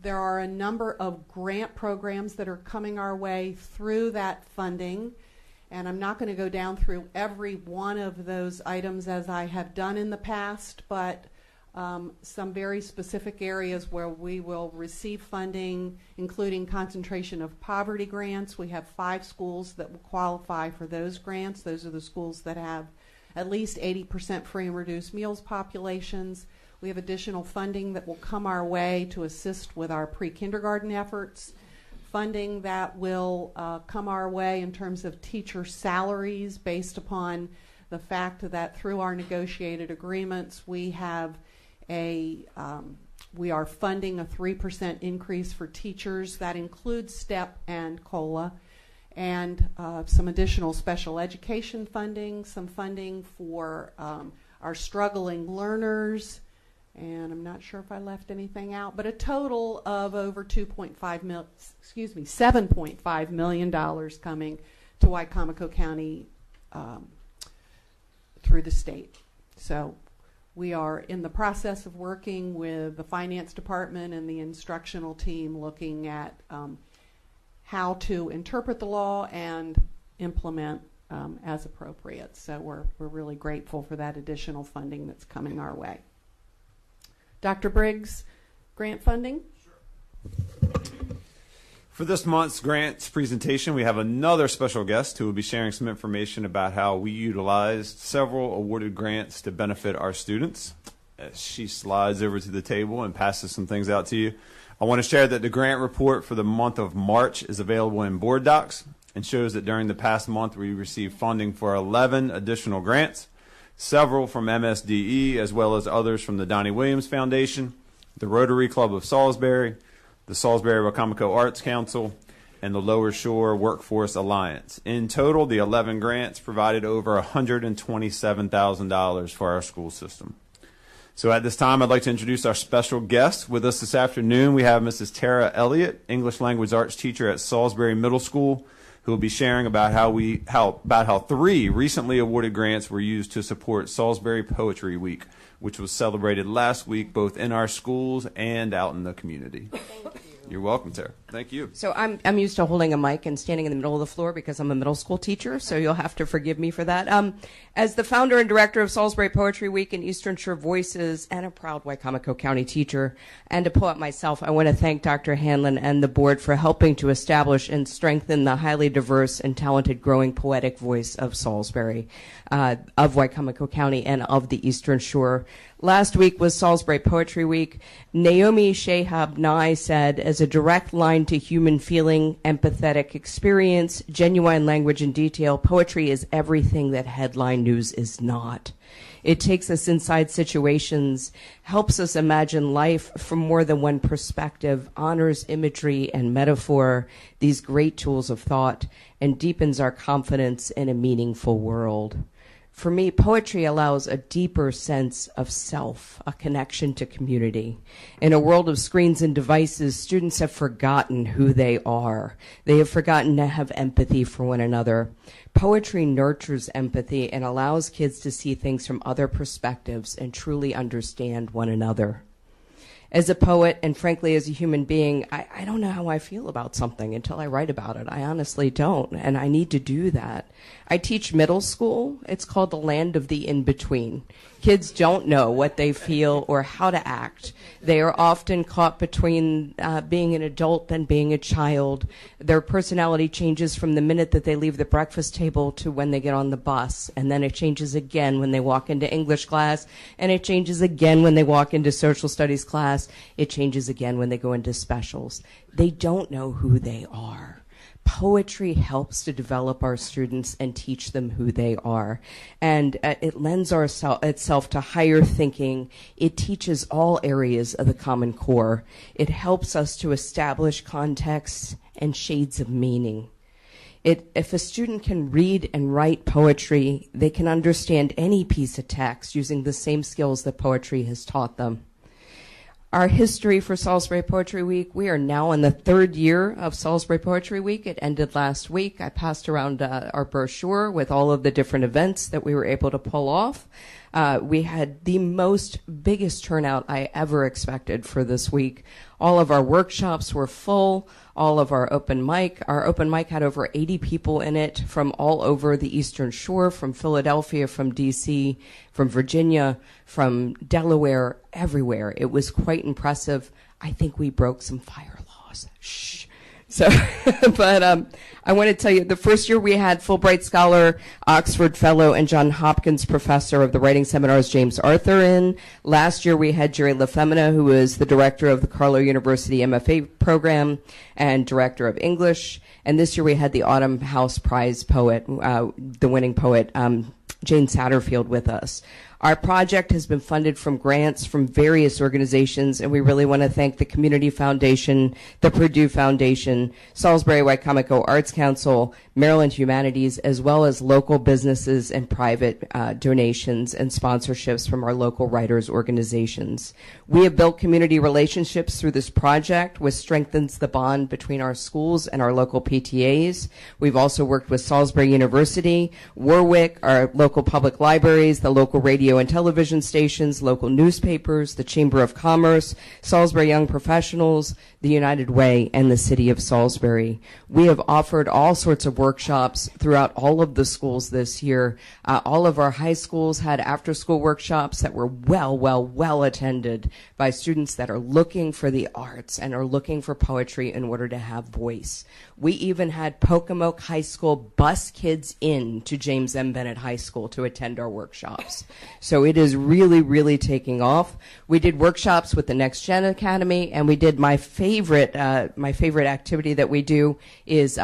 there are a number of grant programs that are coming our way through that funding. And I'm not going to go down through every one of those items as I have done in the past, but some very specific areas where we will receive funding, including concentration of poverty grants. We have 5 schools that will qualify for those grants. Those are the schools that have at least 80% free and reduced meals populations. We have additional funding that will come our way to assist with our pre-kindergarten efforts. Funding that will come our way in terms of teacher salaries based upon the fact that through our negotiated agreements we are funding a 3% increase for teachers. That includes STEP and COLA, and some additional special education funding, some funding for our struggling learners, and I'm not sure if I left anything out, but a total of over $7.5 million coming to Wicomico County through the state. So we are in the process of working with the finance department and the instructional team, looking at how to interpret the law and implement as appropriate. So we're really grateful for that additional funding that's coming our way. Dr. Briggs, grant funding? For this month's grants presentation, we have another special guest who will be sharing some information about how we utilized several awarded grants to benefit our students. As she slides over to the table and passes some things out to you, I want to share that the grant report for the month of March is available in board docs and shows that during the past month we received funding for 11 additional grants, several from MSDE as well as others from the Donnie Williams Foundation, the Rotary Club of Salisbury, the Salisbury-Wicomico Arts Council, and the Lower Shore Workforce Alliance. In total, the 11 grants provided over $127,000 for our school system. So at this time, I'd like to introduce our special guest. With us this afternoon, we have Mrs. Tara Elliott, English Language Arts teacher at Salisbury Middle School, who will be sharing about how 3 recently awarded grants were used to support Salisbury Poetry Week, which was celebrated last week both in our schools and out in the community. Thank you. You're welcome, Tara. Thank you. So I'm used to holding a mic and standing in the middle of the floor because I'm a middle school teacher, so you'll have to forgive me for that. As the founder and director of Salisbury Poetry Week and Eastern Shore Voices, and a proud Wicomico County teacher, and a poet myself, I want to thank Dr. Hanlon and the board for helping to establish and strengthen the highly diverse and talented growing poetic voice of Salisbury, of Wicomico County, and of the Eastern Shore. Last week was Salisbury Poetry Week. Naomi Shahab Nye said, as a direct line to human feeling, empathetic experience, genuine language and detail, poetry is everything that headline news is not. It takes us inside situations, helps us imagine life from more than one perspective, honors imagery and metaphor, these great tools of thought, and deepens our confidence in a meaningful world. For me, poetry allows a deeper sense of self, a connection to community. In a world of screens and devices, students have forgotten who they are. They have forgotten to have empathy for one another. Poetry nurtures empathy and allows kids to see things from other perspectives and truly understand one another. As a poet, and frankly as a human being, I don't know how I feel about something until I write about it. I honestly don't, and I need to do that. I teach middle school. It's called the land of the in-between. Kids don't know what they feel or how to act. They are often caught between being an adult and being a child. Their personality changes from the minute that they leave the breakfast table to when they get on the bus, and then it changes again when they walk into English class, and it changes again when they walk into social studies class. It changes again when they go into specials. They don't know who they are. Poetry helps to develop our students and teach them who they are. And it lends itself to higher thinking. It teaches all areas of the Common Core. It helps us to establish contexts and shades of meaning. If a student can read and write poetry, they can understand any piece of text using the same skills that poetry has taught them. Our history for Salisbury Poetry Week, we are now in the third year of Salisbury Poetry Week. It ended last week. I passed around our brochure with all of the different events that we were able to pull off. We had the biggest turnout I ever expected for this week. All of our workshops were full. All of our open mic had over 80 people in it from all over the Eastern Shore, from Philadelphia, from DC, from Virginia, from Delaware, everywhere. It was quite impressive. I think we broke some fire laws. Shh. So, but I want to tell you, the first year we had Fulbright Scholar, Oxford Fellow, and Johns Hopkins Professor of the Writing Seminars, James Arthur, in. Last year we had Jerry LaFemina, who is the director of the Carlow University MFA program and director of English. And this year we had the Autumn House Prize poet, the winning poet, Jane Satterfield, with us. Our project has been funded from grants from various organizations, and we really want to thank the Community Foundation, the Purdue Foundation, Salisbury Wicomico Arts Council, Maryland Humanities, as well as local businesses and private donations and sponsorships from our local writers' organizations. We have built community relationships through this project, which strengthens the bond between our schools and our local PTAs. We've also worked with Salisbury University, Warwick, our local public libraries, the local radio and television stations, local newspapers, the Chamber of Commerce, Salisbury Young Professionals, the United Way, and the City of Salisbury. We have offered all sorts of workshops throughout all of the schools this year. All of our high schools had after-school workshops that were well attended by students that are looking for the arts and are looking for poetry in order to have voice. We even had Wicomico High School bus kids in to James M. Bennett High School to attend our workshops. So it is really taking off. We did workshops with the Next Gen Academy, and we did my favorite activity that we do is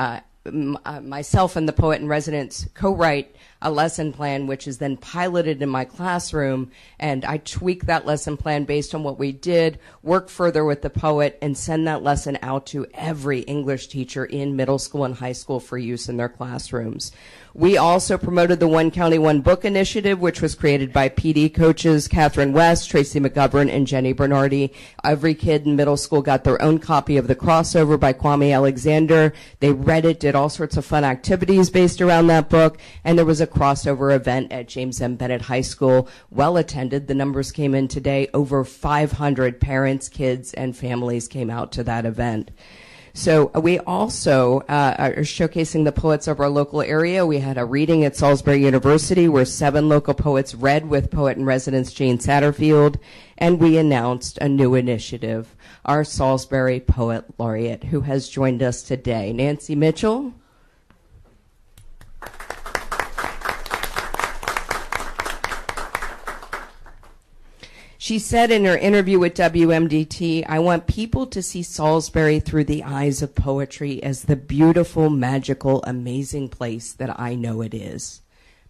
myself and the poet in residence co-write a lesson plan, which is then piloted in my classroom, and I tweak that lesson plan based on what we did, work further with the poet, and send that lesson out to every English teacher in middle school and high school for use in their classrooms. We also promoted the One County, One Book initiative, which was created by PD coaches Catherine West, Tracy McGovern, and Jenny Bernardi. Every kid in middle school got their own copy of The Crossover by Kwame Alexander. They read it, did all sorts of fun activities based around that book, and there was a crossover event at James M. Bennett High School. Well attended. The numbers came in today. Over 500 parents, kids, and families came out to that event. So we also are showcasing the poets of our local area. We had a reading at Salisbury University where 7 local poets read with poet in residence Jane Satterfield, and we announced a new initiative, our Salisbury Poet Laureate, who has joined us today. Nancy Mitchell. She said in her interview with WMDT, "I want people to see Salisbury through the eyes of poetry as the beautiful, magical, amazing place that I know it is."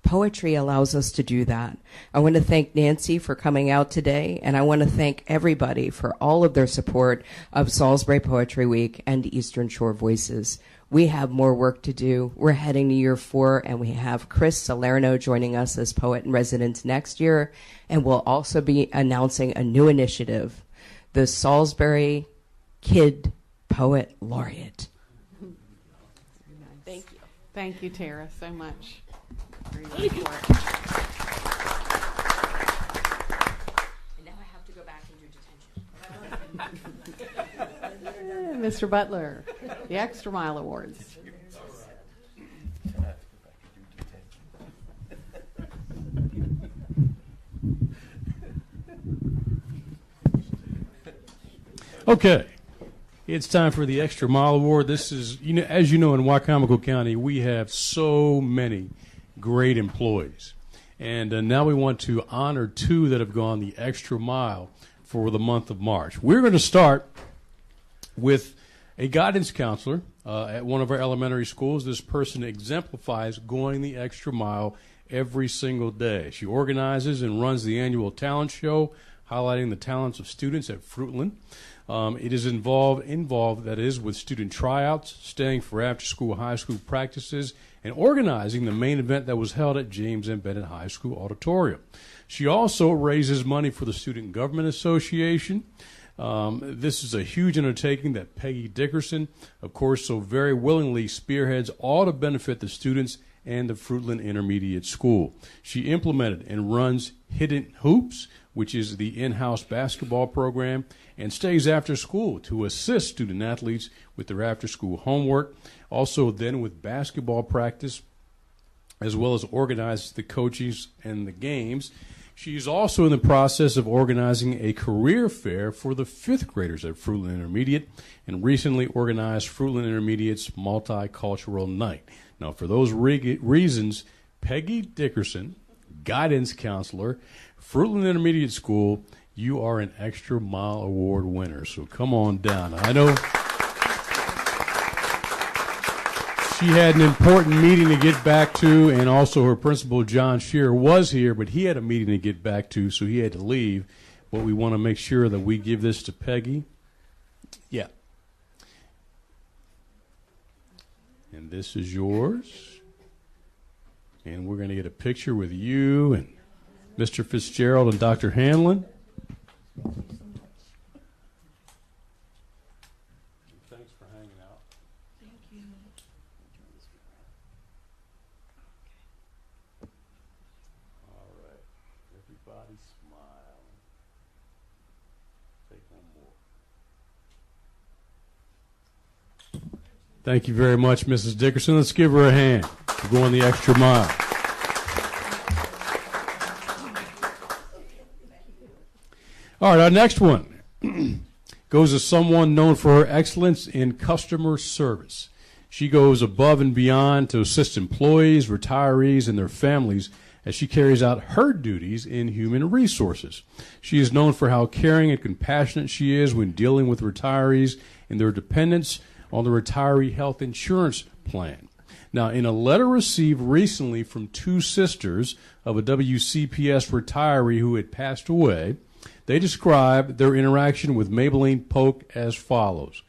Poetry allows us to do that. I want to thank Nancy for coming out today, and I want to thank everybody for all of their support of Salisbury Poetry Week and Eastern Shore Voices. We have more work to do. We're heading to year 4, and we have Chris Salerno joining us as poet in residence next year, and we'll also be announcing a new initiative, the Salisbury Kid Poet Laureate. Thank you. Thank you, Tara, so much. Thank you. And now I have to go back and do detention. Mr. Butler, the Extra Mile Awards. Okay, it's time for the Extra Mile Award. This is, as you know, in Wicomico County, we have so many great employees. And now we want to honor 2 that have gone the extra mile for the month of March. We're going to start with a guidance counselor at one of our elementary schools. This person exemplifies going the extra mile every single day. She organizes and runs the annual talent show, highlighting the talents of students at Fruitland. It is involved, that is, with student tryouts, staying for after-school high school practices, and organizing the main event that was held at James M. Bennett High School Auditorium. She also raises money for the Student Government Association. This is a huge undertaking that Peggy Dickerson, of course, so very willingly spearheads, all to benefit the students and the Fruitland Intermediate School. She implemented and runs Hidden Hoops, which is the in-house basketball program, and stays after school to assist student athletes with their after-school homework. Also then with basketball practice, as well as organizes the coaches and the games. She's also in the process of organizing a career fair for the 5th graders at Fruitland Intermediate, and recently organized Fruitland Intermediate's Multicultural Night. Now, for those reasons, Peggy Dickerson, guidance counselor, Fruitland Intermediate School, you are an Extra Mile Award winner. So come on down. I know she had an important meeting to get back to, and also her principal, John Shearer, was here, but he had a meeting to get back to, so he had to leave. But we want to make sure that we give this to Peggy. Yeah. And this is yours. And we're going to get a picture with you and Mr. Fitzgerald and Dr. Hanlon. Thanks for hanging out. Thank you. All right. Everybody smile. Take one more. Thank you very much, Mrs. Dickerson. Let's give her a hand for going the extra mile. All right, our next one goes to someone known for her excellence in customer service. She goes above and beyond to assist employees, retirees, and their families as she carries out her duties in human resources. She is known for how caring and compassionate she is when dealing with retirees and their dependents on the retiree health insurance plan. Now, in a letter received recently from 2 sisters of a WCPS retiree who had passed away, they describe their interaction with Maybelline Polk as follows.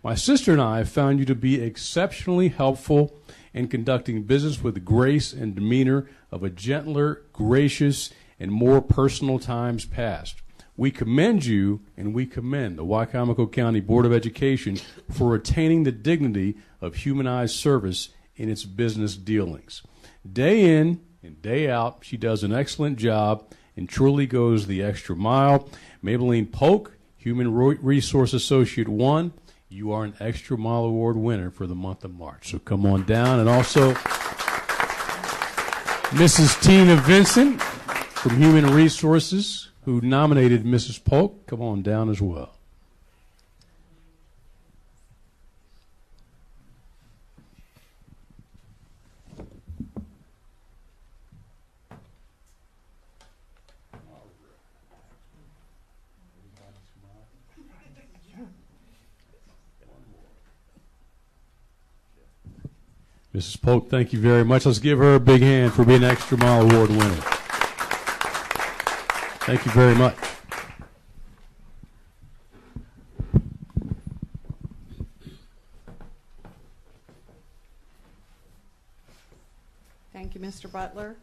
My sister and I found you to be exceptionally helpful in conducting business with the grace and demeanor of a gentler, gracious, and more personal times past. We commend you and we commend the Wicomico County Board of Education for retaining the dignity of humanized service in its business dealings. Day in and day out, she does an excellent job and truly goes the extra mile. Maybelline Polk, Human Resource Associate 1, you are an Extra Mile Award winner for the month of March. So come on down. And also, Mrs. Tina Vincent from Human Resources, who nominated Mrs. Polk, come on down as well. Mrs. Polk, thank you very much. Let's give her a big hand for being an Extra Mile Award winner. Thank you very much. Thank you, Mr. Butler.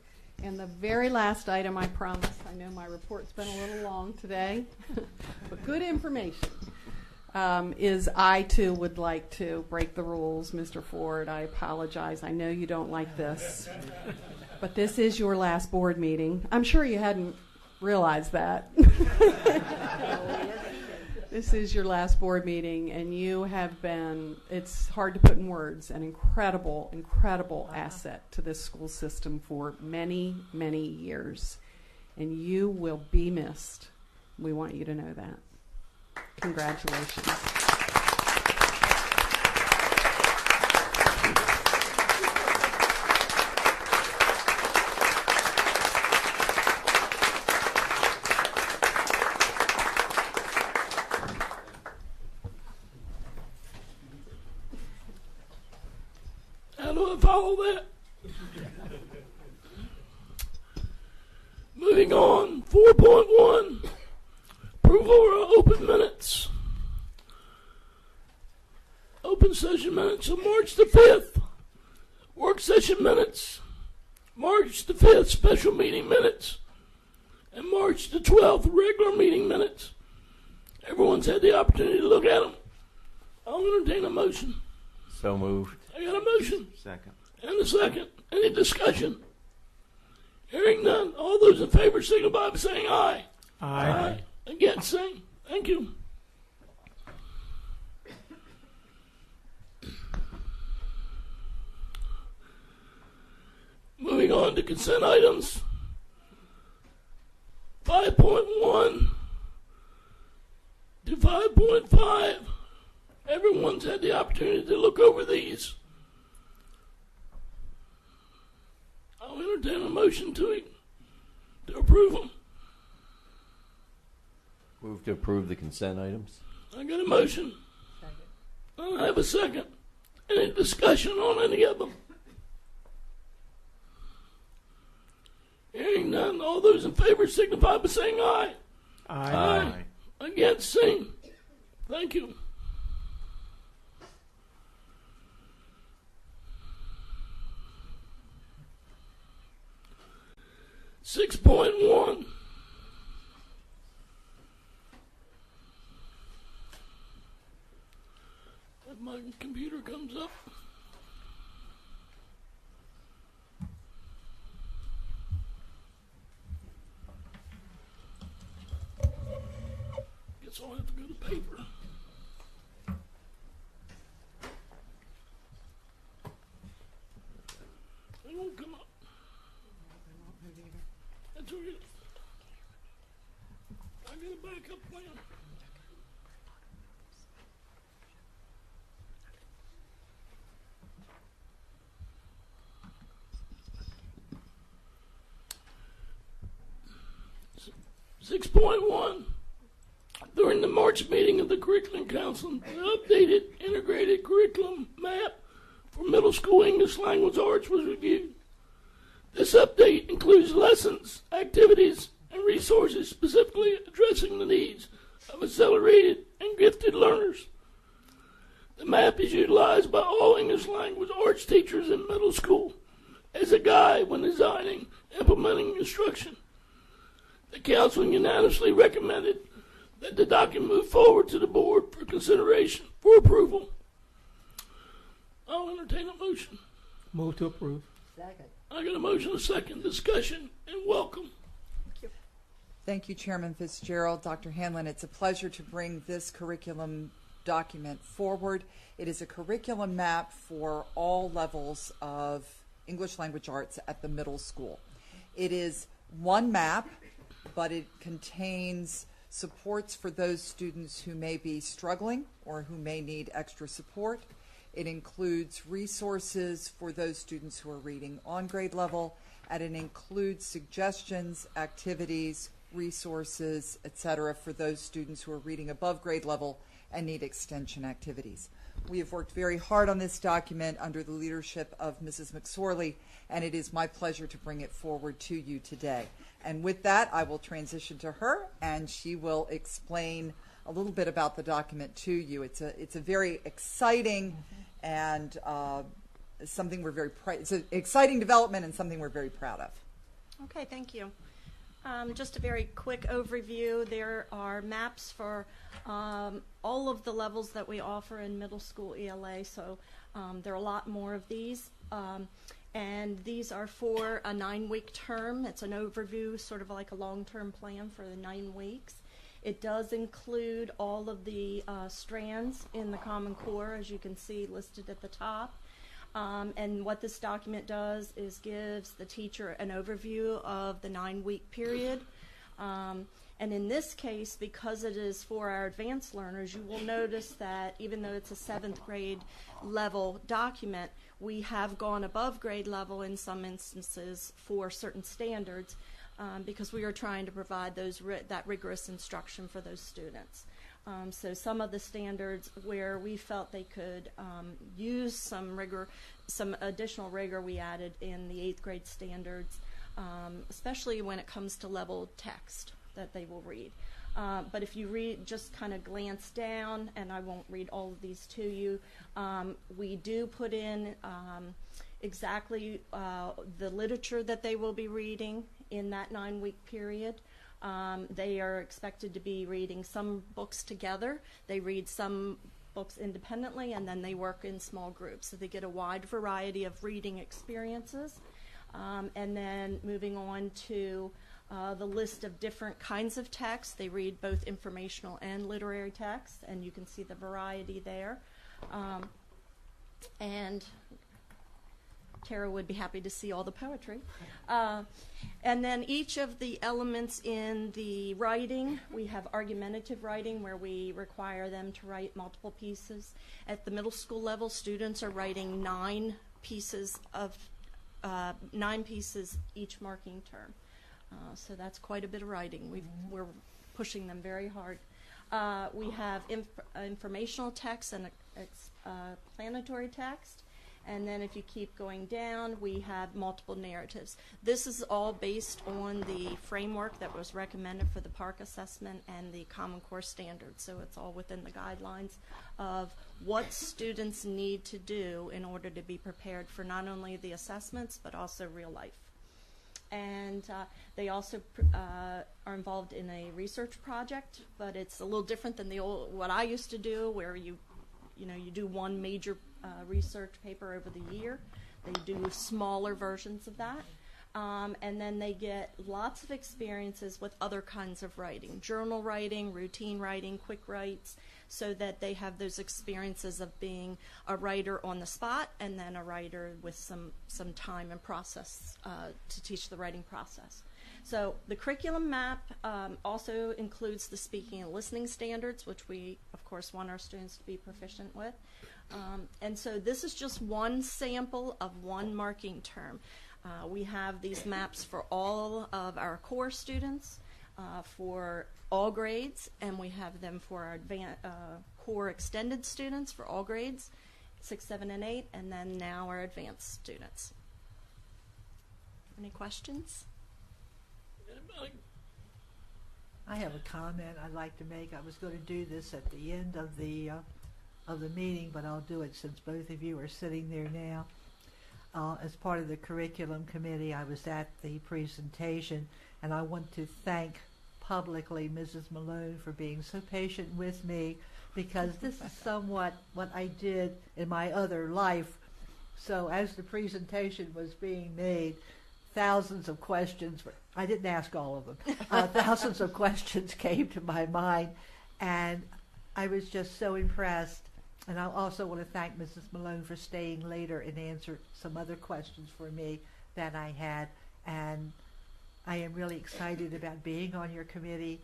And the very last item, I promise, I know my report's been a little long today, but good information, is I, too, would like to break the rules. Mr. Ford, I apologize. I know you don't like this, but this is your last board meeting. I'm sure you hadn't realized that. This is your last board meeting, and you have been, it's hard to put in words, an incredible, incredible asset to this school system for many, many years. And you will be missed. We want you to know that. Congratulations. How do I follow that? Moving on, 4.1, approval of open minutes. Open session minutes of March the 5th. Work session minutes, March the 5th, special meeting minutes, and March the 12th, regular meeting minutes. Everyone's had the opportunity to look at them. I'll entertain a motion. So moved. I got a motion. Second. And a second. Any discussion? Hearing none. All those in favor signify by saying aye. Aye. Against, saying thank you. Moving on to consent items. 5.1 to 5.5. Everyone's had the opportunity to look over these. I'll entertain a motion to approve them. Move to approve the consent items. I got a motion. Second. I have a second. Any discussion on any of them? Hearing none, all those in favor signify by saying aye. Aye. Against, saying thank you. Six point one. If my computer comes up. Guess I'll have to go to paper. They won't come up. That's all right. I got a backup plan. Six 6.1. During the March meeting of the Curriculum Council, the updated integrated curriculum map for middle school English language arts was reviewed. This update includes lessons, activities, and resources specifically addressing the needs of accelerated and gifted learners. The map is utilized by all English language arts teachers in middle school as a guide when designing and implementing instruction. The Council unanimously recommended that the document move forward to the board for consideration for approval. I'll entertain a motion. Move to approve. Second. I got a motion, a second, discussion, and welcome. Thank you, Chairman Fitzgerald. Dr. Hanlon, it's a pleasure to bring this curriculum document forward. It is a curriculum map for all levels of English language arts at the middle school. It is one map, but it contains supports for those students who may be struggling or who may need extra support. It includes resources for those students who are reading on grade level, and it includes suggestions, activities, resources, etc. for those students who are reading above grade level and need extension activities. We have worked very hard on this document under the leadership of Mrs. McSorley, and it is my pleasure to bring it forward to you today. And with that, I will transition to her, and she will explain a little bit about the document to you. It's a very exciting and something we're very it's an exciting development and something we're very proud of. Okay, thank you. Just a very quick overview. There are maps for all of the levels that we offer in middle school ELA, so there are a lot more of these. And these are for a 9-week term. It's an overview, sort of like a long-term plan for the 9 weeks. It does include all of the strands in the Common Core, as you can see listed at the top. And what this document does is gives the teacher an overview of the 9-week period. And in this case, because it is for our advanced learners, you will notice that even though it's a 7th grade level document, we have gone above grade level in some instances for certain standards because we are trying to provide that rigorous instruction for those students. So some of the standards where we felt they could use some rigor, some additional rigor we added in the 8th grade standards, especially when it comes to level text that they will read. But if you just kind of glance down, and I won't read all of these to you, we do put in exactly the literature that they will be reading in that 9-week period. They are expected to be reading some books together. They read some books independently, and then they work in small groups. So they get a wide variety of reading experiences. And then moving on to the list of different kinds of texts. They read both informational and literary texts, and you can see the variety there. And Tara would be happy to see all the poetry. And then each of the elements in the writing, we have argumentative writing where we require them to write multiple pieces. At the middle school level, students are writing 9 pieces each marking term. So that's quite a bit of writing. We're pushing them very hard. We have informational text and explanatory text. And then if you keep going down, we have multiple narratives. This is all based on the framework that was recommended for the PARCC assessment and the Common Core standards. So it's all within the guidelines of what students need to do in order to be prepared for not only the assessments, but also real life. And they also are involved in a research project, but it's a little different than what I used to do, where you do one major research paper over the year. They do smaller versions of that. And then they get lots of experiences with other kinds of writing, journal writing, routine writing, quick writes, so that they have those experiences of being a writer on the spot and then a writer with some time and process to teach the writing process. So the curriculum map also includes the speaking and listening standards, which we, of course, want our students to be proficient with. And so this is just one sample of one marking term. We have these maps for all of our core students, for all grades, and we have them for our core extended students for all grades, 6, 7, and 8, and then now our advanced students. Any questions? I have a comment I'd like to make. I was going to do this at the end of the meeting, but I'll do it since both of you are sitting there now. As part of the curriculum committee, I was at the presentation, and I want to thank publicly Mrs. Malone for being so patient with me, because this is somewhat what I did in my other life. So as the presentation was being made, thousands of questions, I didn't ask all of them, thousands of questions came to my mind, and I was just so impressed. And I also want to thank Mrs. Malone for staying later and answer some other questions for me that I had. And I am really excited about being on your committee.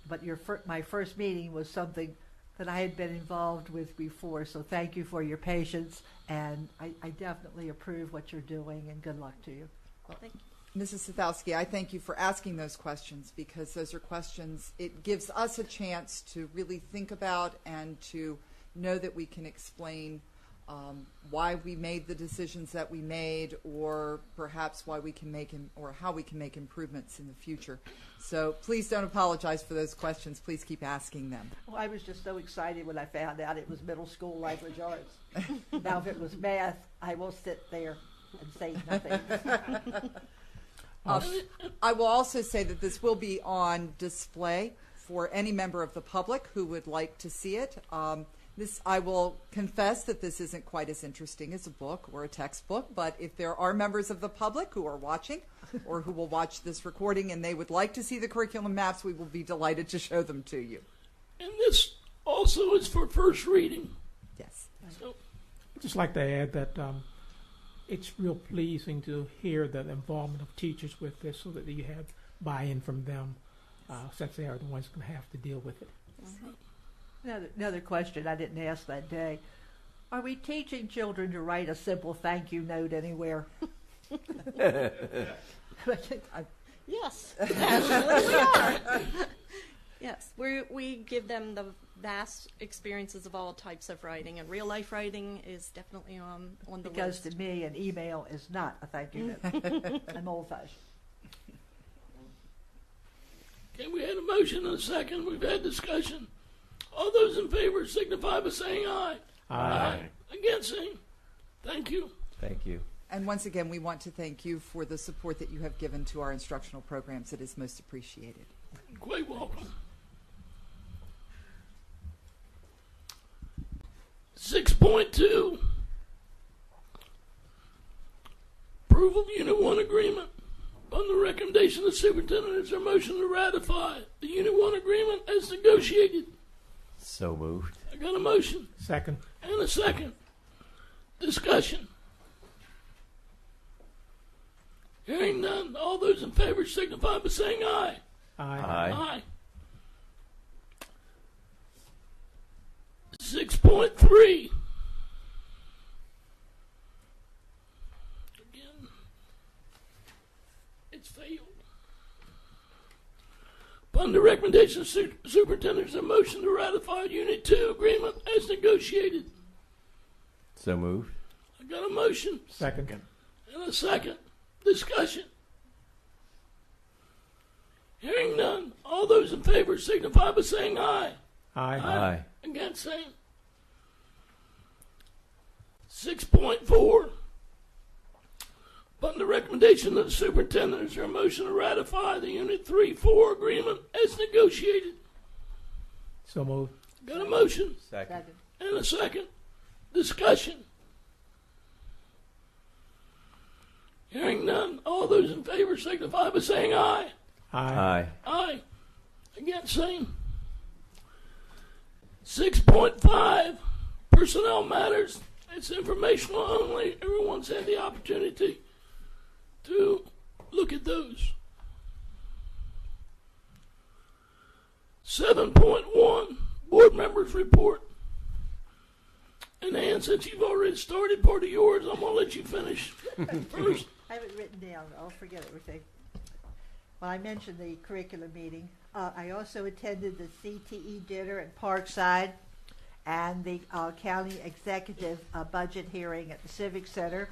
But my first meeting was something that I had been involved with before. So thank you for your patience. And I definitely approve what you're doing, and good luck to you. Well, thank you. Mrs. Sathowski, I thank you for asking those questions, because those are questions, it gives us a chance to really think about and to know that we can explain why we made the decisions that we made, or perhaps why we can make or how we can make improvements in the future. So please don't apologize for those questions. Please keep asking them. Well, I was just so excited when I found out it was middle school language arts. Now, if it was math, I will sit there and say nothing. I will also say that this will be on display for any member of the public who would like to see it. I will confess that this isn't quite as interesting as a book or a textbook, but if there are members of the public who are watching or who will watch this recording and they would like to see the curriculum maps, we will be delighted to show them to you. And this also is for first reading. Yes. So, I'd just like to add that it's real pleasing to hear the involvement of teachers with this, so that you have buy-in from them, since they are the ones going to have to deal with it. Another question I didn't ask that day. Are we teaching children to write a simple thank you note anywhere? Yes, actually we are. Yes, we give them the vast experiences of all types of writing, and real life writing is definitely on the Because list. to me, an email is not a thank you note. I'm old-fashioned. okay, we had a motion and a second. We've had discussion. All those in favor signify by saying aye. Aye. Against, saying thank you. Thank you. And once again, we want to thank you for the support that you have given to our instructional programs. It is most appreciated. Quite welcome. 6.2. Approval of Unit 1 agreement. On the recommendation of the superintendent, is there a motion to ratify the Unit 1 agreement as negotiated? So moved. I got a motion. Second. And a second. Discussion. Hearing none, all those in favor signify by saying aye. Aye. Aye. Aye. 6.3. Again, it's failed. Upon the recommendation of superintendent, is a motion to ratify Unit 2 agreement as negotiated. So moved. I got a motion. Second. And a second. Discussion. Hearing none, all those in favor signify by saying aye. Aye. Aye. Against, saying. 6.4. Upon the recommendation of the superintendent, is there a motion to ratify the Unit 3-4 agreement as negotiated? So moved. Got a motion Second. and a second. Discussion. Hearing none, all those in favor signify by saying aye. Aye. Aye. Aye. Against, same. 6.5, personnel matters. It's informational only. Everyone's had the opportunity to look at those. 7.1, board members report. And Ann, since you've already started part of yours, I'm going to let you finish first. I have it written down. I'll forget everything. Well, I mentioned the curriculum meeting. I also attended the CTE dinner at Parkside and the county executive budget hearing at the Civic Center.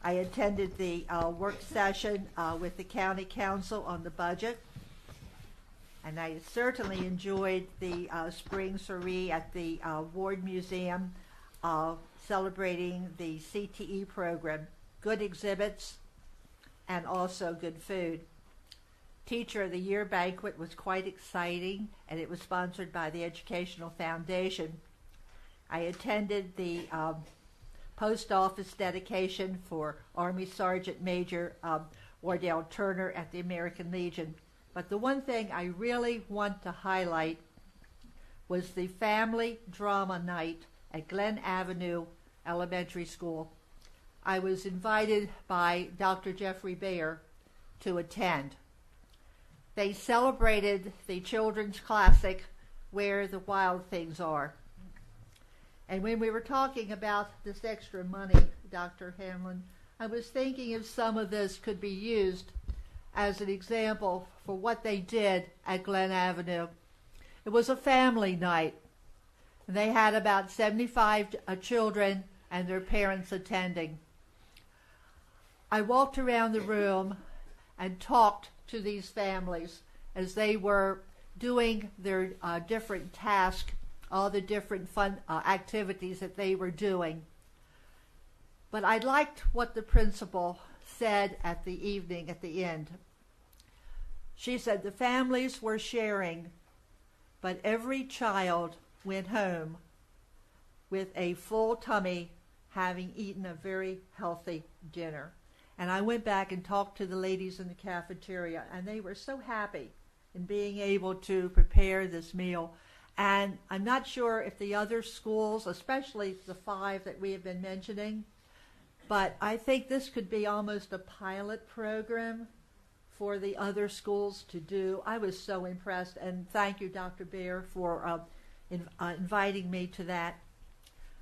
I attended the work session with the county council on the budget. And I certainly enjoyed the spring soiree at the Ward Museum celebrating the CTE program. Good exhibits and also good food. Teacher of the Year banquet was quite exciting, and it was sponsored by the Educational Foundation. I attended the post office dedication for Army Sergeant Major Wardell Turner at the American Legion. But the one thing I really want to highlight was the family drama night at Glen Avenue Elementary School. I was invited by Dr. Jeffrey Bayer to attend. They celebrated the children's classic, Where the Wild Things Are. And when we were talking about this extra money, Dr. Hamlin, I was thinking if some of this could be used as an example for what they did at Glen Avenue. It was a family night. They had about 75 children and their parents attending. I walked around the room and talked to these families as they were doing their different tasks, all the different fun activities that they were doing. But I liked what the principal said at the evening, at the end. She said the families were sharing, but every child went home with a full tummy, having eaten a very healthy dinner. And I went back and talked to the ladies in the cafeteria, and they were so happy in being able to prepare this meal. And I'm not sure if the other schools, especially the 5 that we have been mentioning, but I think this could be almost a pilot program for the other schools to do. I was so impressed, and thank you, Dr. Baer, for inviting me to that.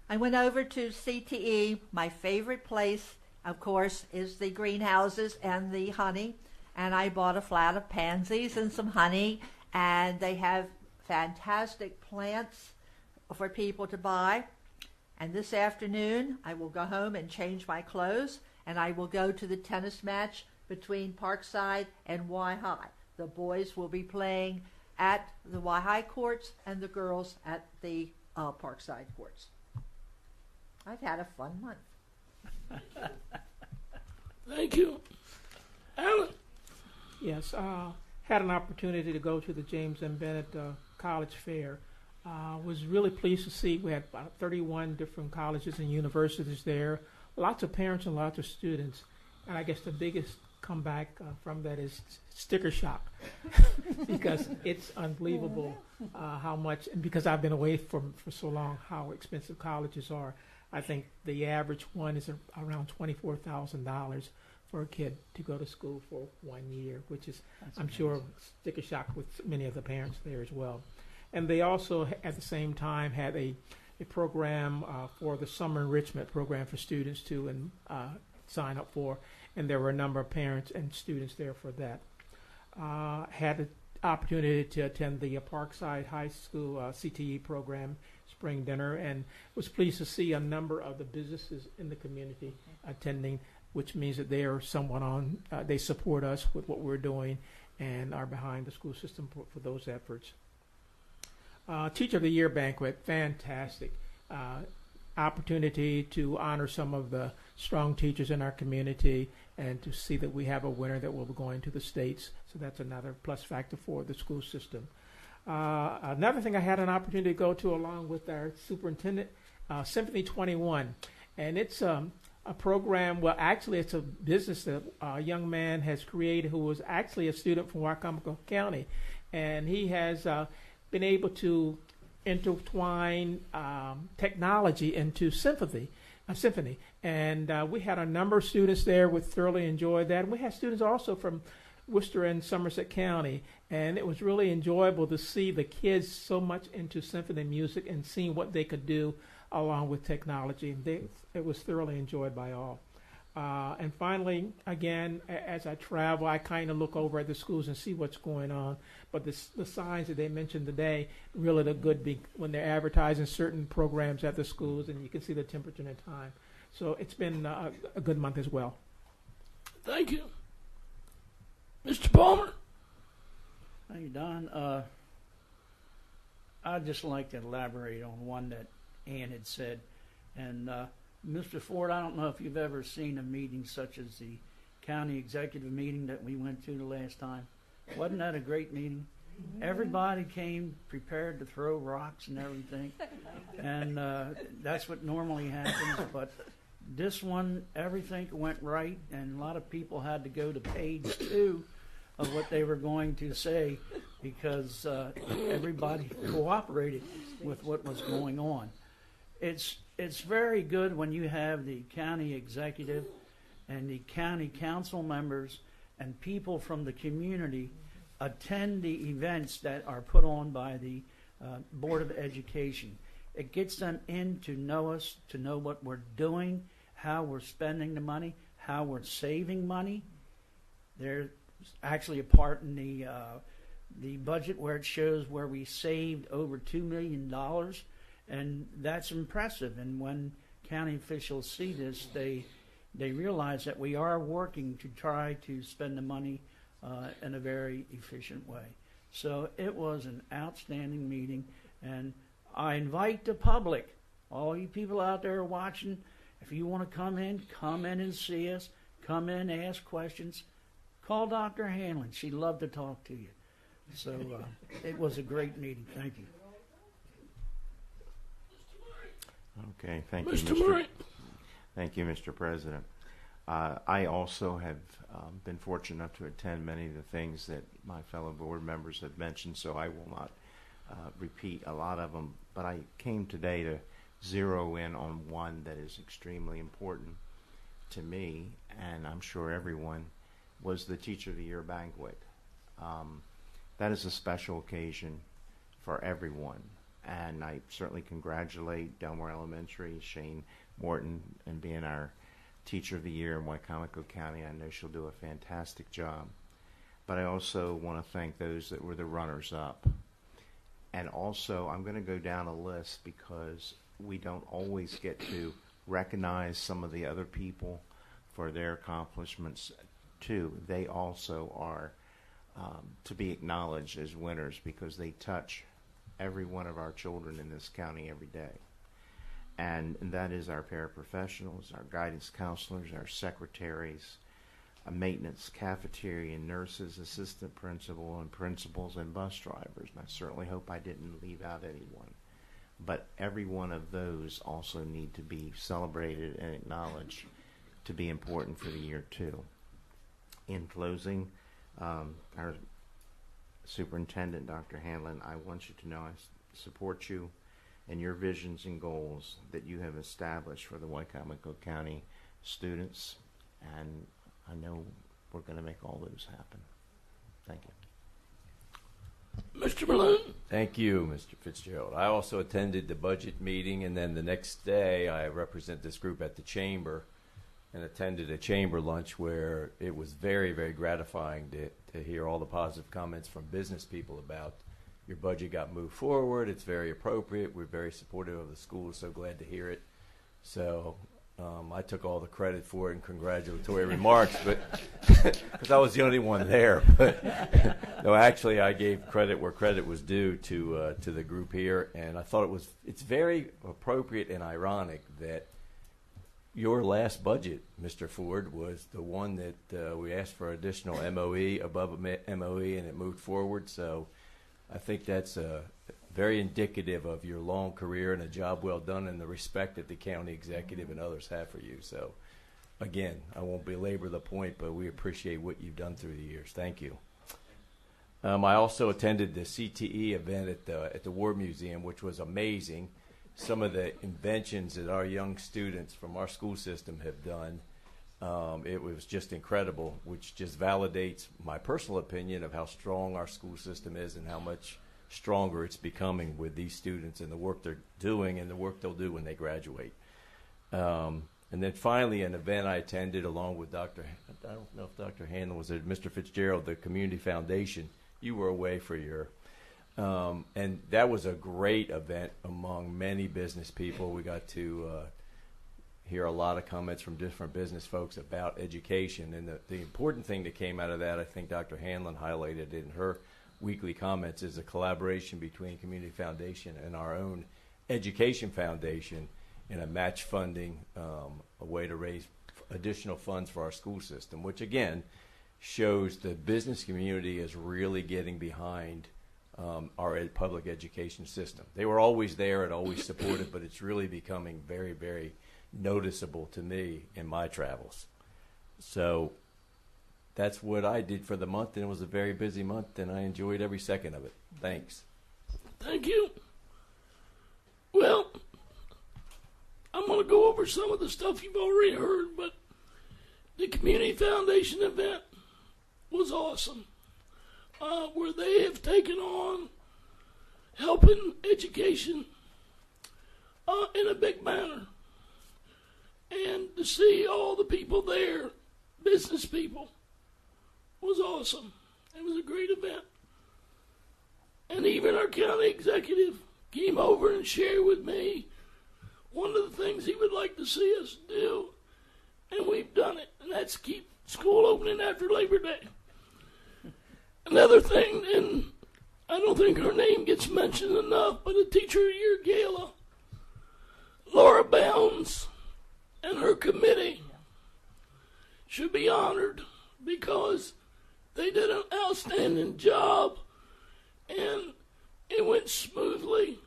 I went over to CTE. My favorite place, of course, is the greenhouses and the honey, and I bought a flat of pansies and some honey, and they have fantastic plants for people to buy. And this afternoon, I will go home and change my clothes, and I will go to the tennis match between Parkside and Y-High. The boys will be playing at the Y-High courts and the girls at the Parkside courts. I've had a fun month. Thank you. Alan? Yes, had an opportunity to go to the James M. Bennett College Fair. Was really pleased to see we had about 31 different colleges and universities there, lots of parents and lots of students. And I guess the biggest comeback from that is sticker shock because it's unbelievable how much, and because I've been away for so long, how expensive colleges are. I think the average one is around $24,000 for a kid to go to school for 1 year, which is, I'm sure, sticker shock with many of the parents there as well. And they also, at the same time, had a program for the summer enrichment program for students to sign up for, and there were a number of parents and students there for that. Had the opportunity to attend the Parkside High School CTE program spring dinner, and was pleased to see a number of the businesses in the community attending, which means that they are somewhat on, they support us with what we're doing and are behind the school system for those efforts. Teacher of the Year banquet, fantastic. Opportunity to honor some of the strong teachers in our community and to see that we have a winner that will be going to the States. So that's another plus factor for the school system. Another thing I had an opportunity to go to along with our superintendent, Symphony 21. And it's a program, well, actually it's a business that a young man has created who was actually a student from Wicomico County. And he has been able to intertwine technology into symphony. And we had a number of students there who thoroughly enjoyed that. And we had students also from Worcester and Somerset County. And it was really enjoyable to see the kids so much into symphony music and seeing what they could do along with technology. It was thoroughly enjoyed by all. And finally, again, as I travel, I kind of look over at the schools and see what's going on. But the signs that they mentioned today really look good when they're advertising certain programs at the schools, and you can see the temperature and the time. So it's been a good month as well. Thank you. Mr. Palmer? Thank you, Don. I'd just like to elaborate on one that Ann had said. And Mr. Ford, I don't know if you've ever seen a meeting such as the county executive meeting that we went to the last time. Wasn't that a great meeting? Everybody came prepared to throw rocks and everything. And that's what normally happens. But this one, everything went right, and a lot of people had to go to page 2 of what they were going to say because everybody cooperated with what was going on. It's very good when you have the county executive and the county council members and people from the community attend the events that are put on by the Board of Education. It gets them in to know us, to know what we're doing, how we're spending the money, how we're saving money. There's actually a part in the budget where it shows where we saved over $2 million And that's impressive. And when county officials see this, they realize that we are working to try to spend the money in a very efficient way. So it was an outstanding meeting, and I invite the public, all you people out there watching, if you want to come in and see us, come in, ask questions, call Dr. Hanlon. She'd love to talk to you. So it was a great meeting. Thank you. Okay, thank you, Mr. Murray. Thank you, Mr. President. I also have been fortunate enough to attend many of the things that my fellow board members have mentioned, so I will not repeat a lot of them. But I came today to zero in on one that is extremely important to me, and I'm sure everyone, was the Teacher of the Year banquet. That is a special occasion for everyone, and I certainly congratulate Delmar Elementary, Shane Morton, and being our Teacher of the Year in Wicomico County. I know she'll do a fantastic job. But I also want to thank those that were the runners-up. And also, I'm going to go down a list because we don't always get to recognize some of the other people for their accomplishments, too. They also are to be acknowledged as winners because they touch every one of our children in this county every day. And that is our paraprofessionals, our guidance counselors, our secretaries, maintenance, cafeteria, nurses, assistant principal, and principals, and bus drivers. And I certainly hope I didn't leave out anyone. But every one of those also need to be celebrated and acknowledged to be important for the year, too. In closing, our superintendent, Dr. Hanlon, I want you to know I support you and your visions and goals that you have established for the Wicomico County students, and I know we're going to make all those happen. Thank you. Mr. Malone. Thank you, Mr. Fitzgerald. I also attended the budget meeting, and then the next day I represent this group at the chamber and attended a chamber lunch where it was very, very gratifying to hear all the positive comments from business people about your budget got moved forward. It's very appropriate. We're very supportive of the school. So glad to hear it. So I took all the credit for it and congratulatory remarks, but because I was the only one there. But no, actually, I gave credit where credit was due to the group here, and I thought it's very appropriate and ironic that your last budget, Mr. Ford, was the one that we asked for additional MOE above MOE, and it moved forward. So I think that's very indicative of your long career and a job well done and the respect that the county executive and others have for you. So, again, I won't belabor the point, but we appreciate what you've done through the years. Thank you. I also attended the CTE event at the War Museum, which was amazing. Some of the inventions that our young students from our school system have done, it was just incredible, which just validates my personal opinion of how strong our school system is and how much stronger it's becoming with these students and the work they're doing and the work they'll do when they graduate. And then finally, an event I attended along with I don't know if Dr. Hanlon was there, Mr. Fitzgerald, the Community Foundation. You were away for your, and that was a great event among many business people. We got to hear a lot of comments from different business folks about education. And the important thing that came out of that, I think Dr. Hanlon highlighted in her weekly comments, is a collaboration between Community Foundation and our own Education Foundation in a match funding, a way to raise additional funds for our school system, which again shows the business community is really getting behind our public education system. They were always there and always supported, but it's really becoming very, very noticeable to me in my travels. So that's what I did for the month, and it was a very busy month, and I enjoyed every second of it. Thanks. Thank you. Well, I'm going to go over some of the stuff you've already heard, but the Community Foundation event was awesome, where they have taken on helping education in a big manner. And to see all the people there, business people, was awesome. It was a great event. And even our county executive came over and shared with me one of the things he would like to see us do, and we've done it, and that's keep school opening after Labor Day. Another thing, and I don't think her name gets mentioned enough, but a Teacher of the Year gala, Laura Bounds and her committee should be honored because they did an outstanding job, and it went smoothly,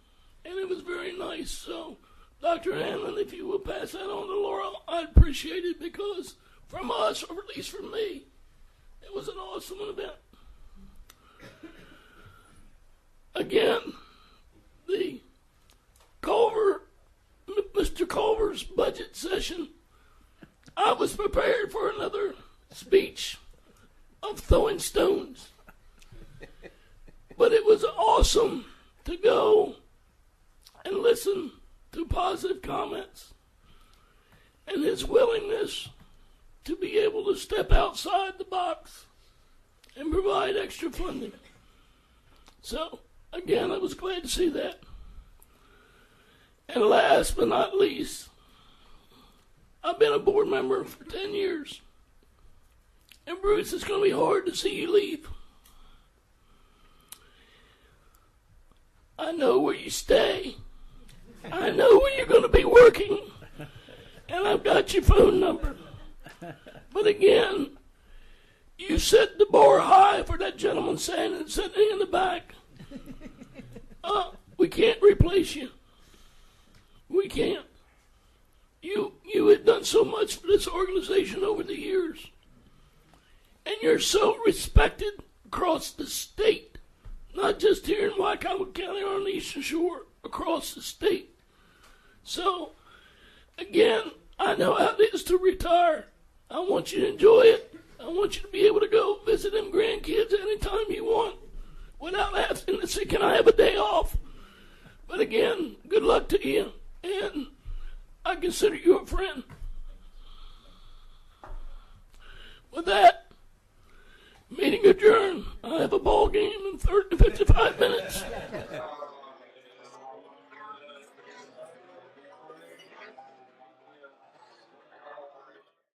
and it was very nice. So, Dr. Hanlon, if you will pass that on to Laura, I'd appreciate it because from us, or at least from me, it was an awesome event. Again, Mr. Culver's budget session, I was prepared for another speech of throwing stones. But it was awesome to go and listen to positive comments and his willingness to be able to step outside the box and provide extra funding. So, again, I was glad to see that. And last but not least, I've been a board member for 10 years. And Bruce, it's going to be hard to see you leave. I know where you stay. I know where you're going to be working. And I've got your phone number. But again, you set the bar high for that gentleman sitting in the back. We can't replace you. We can't. You have done so much for this organization over the years. And you're so respected across the state. Not just here in Wicomico County or on the Eastern Shore, across the state. So, again, I know how it is to retire. I want you to enjoy it. I want you to be able to go visit them grandkids anytime you want without having to say, can I have a day off? But again, good luck to you. And I consider you a friend. With that, meeting adjourned. I have a ball game in 55 minutes.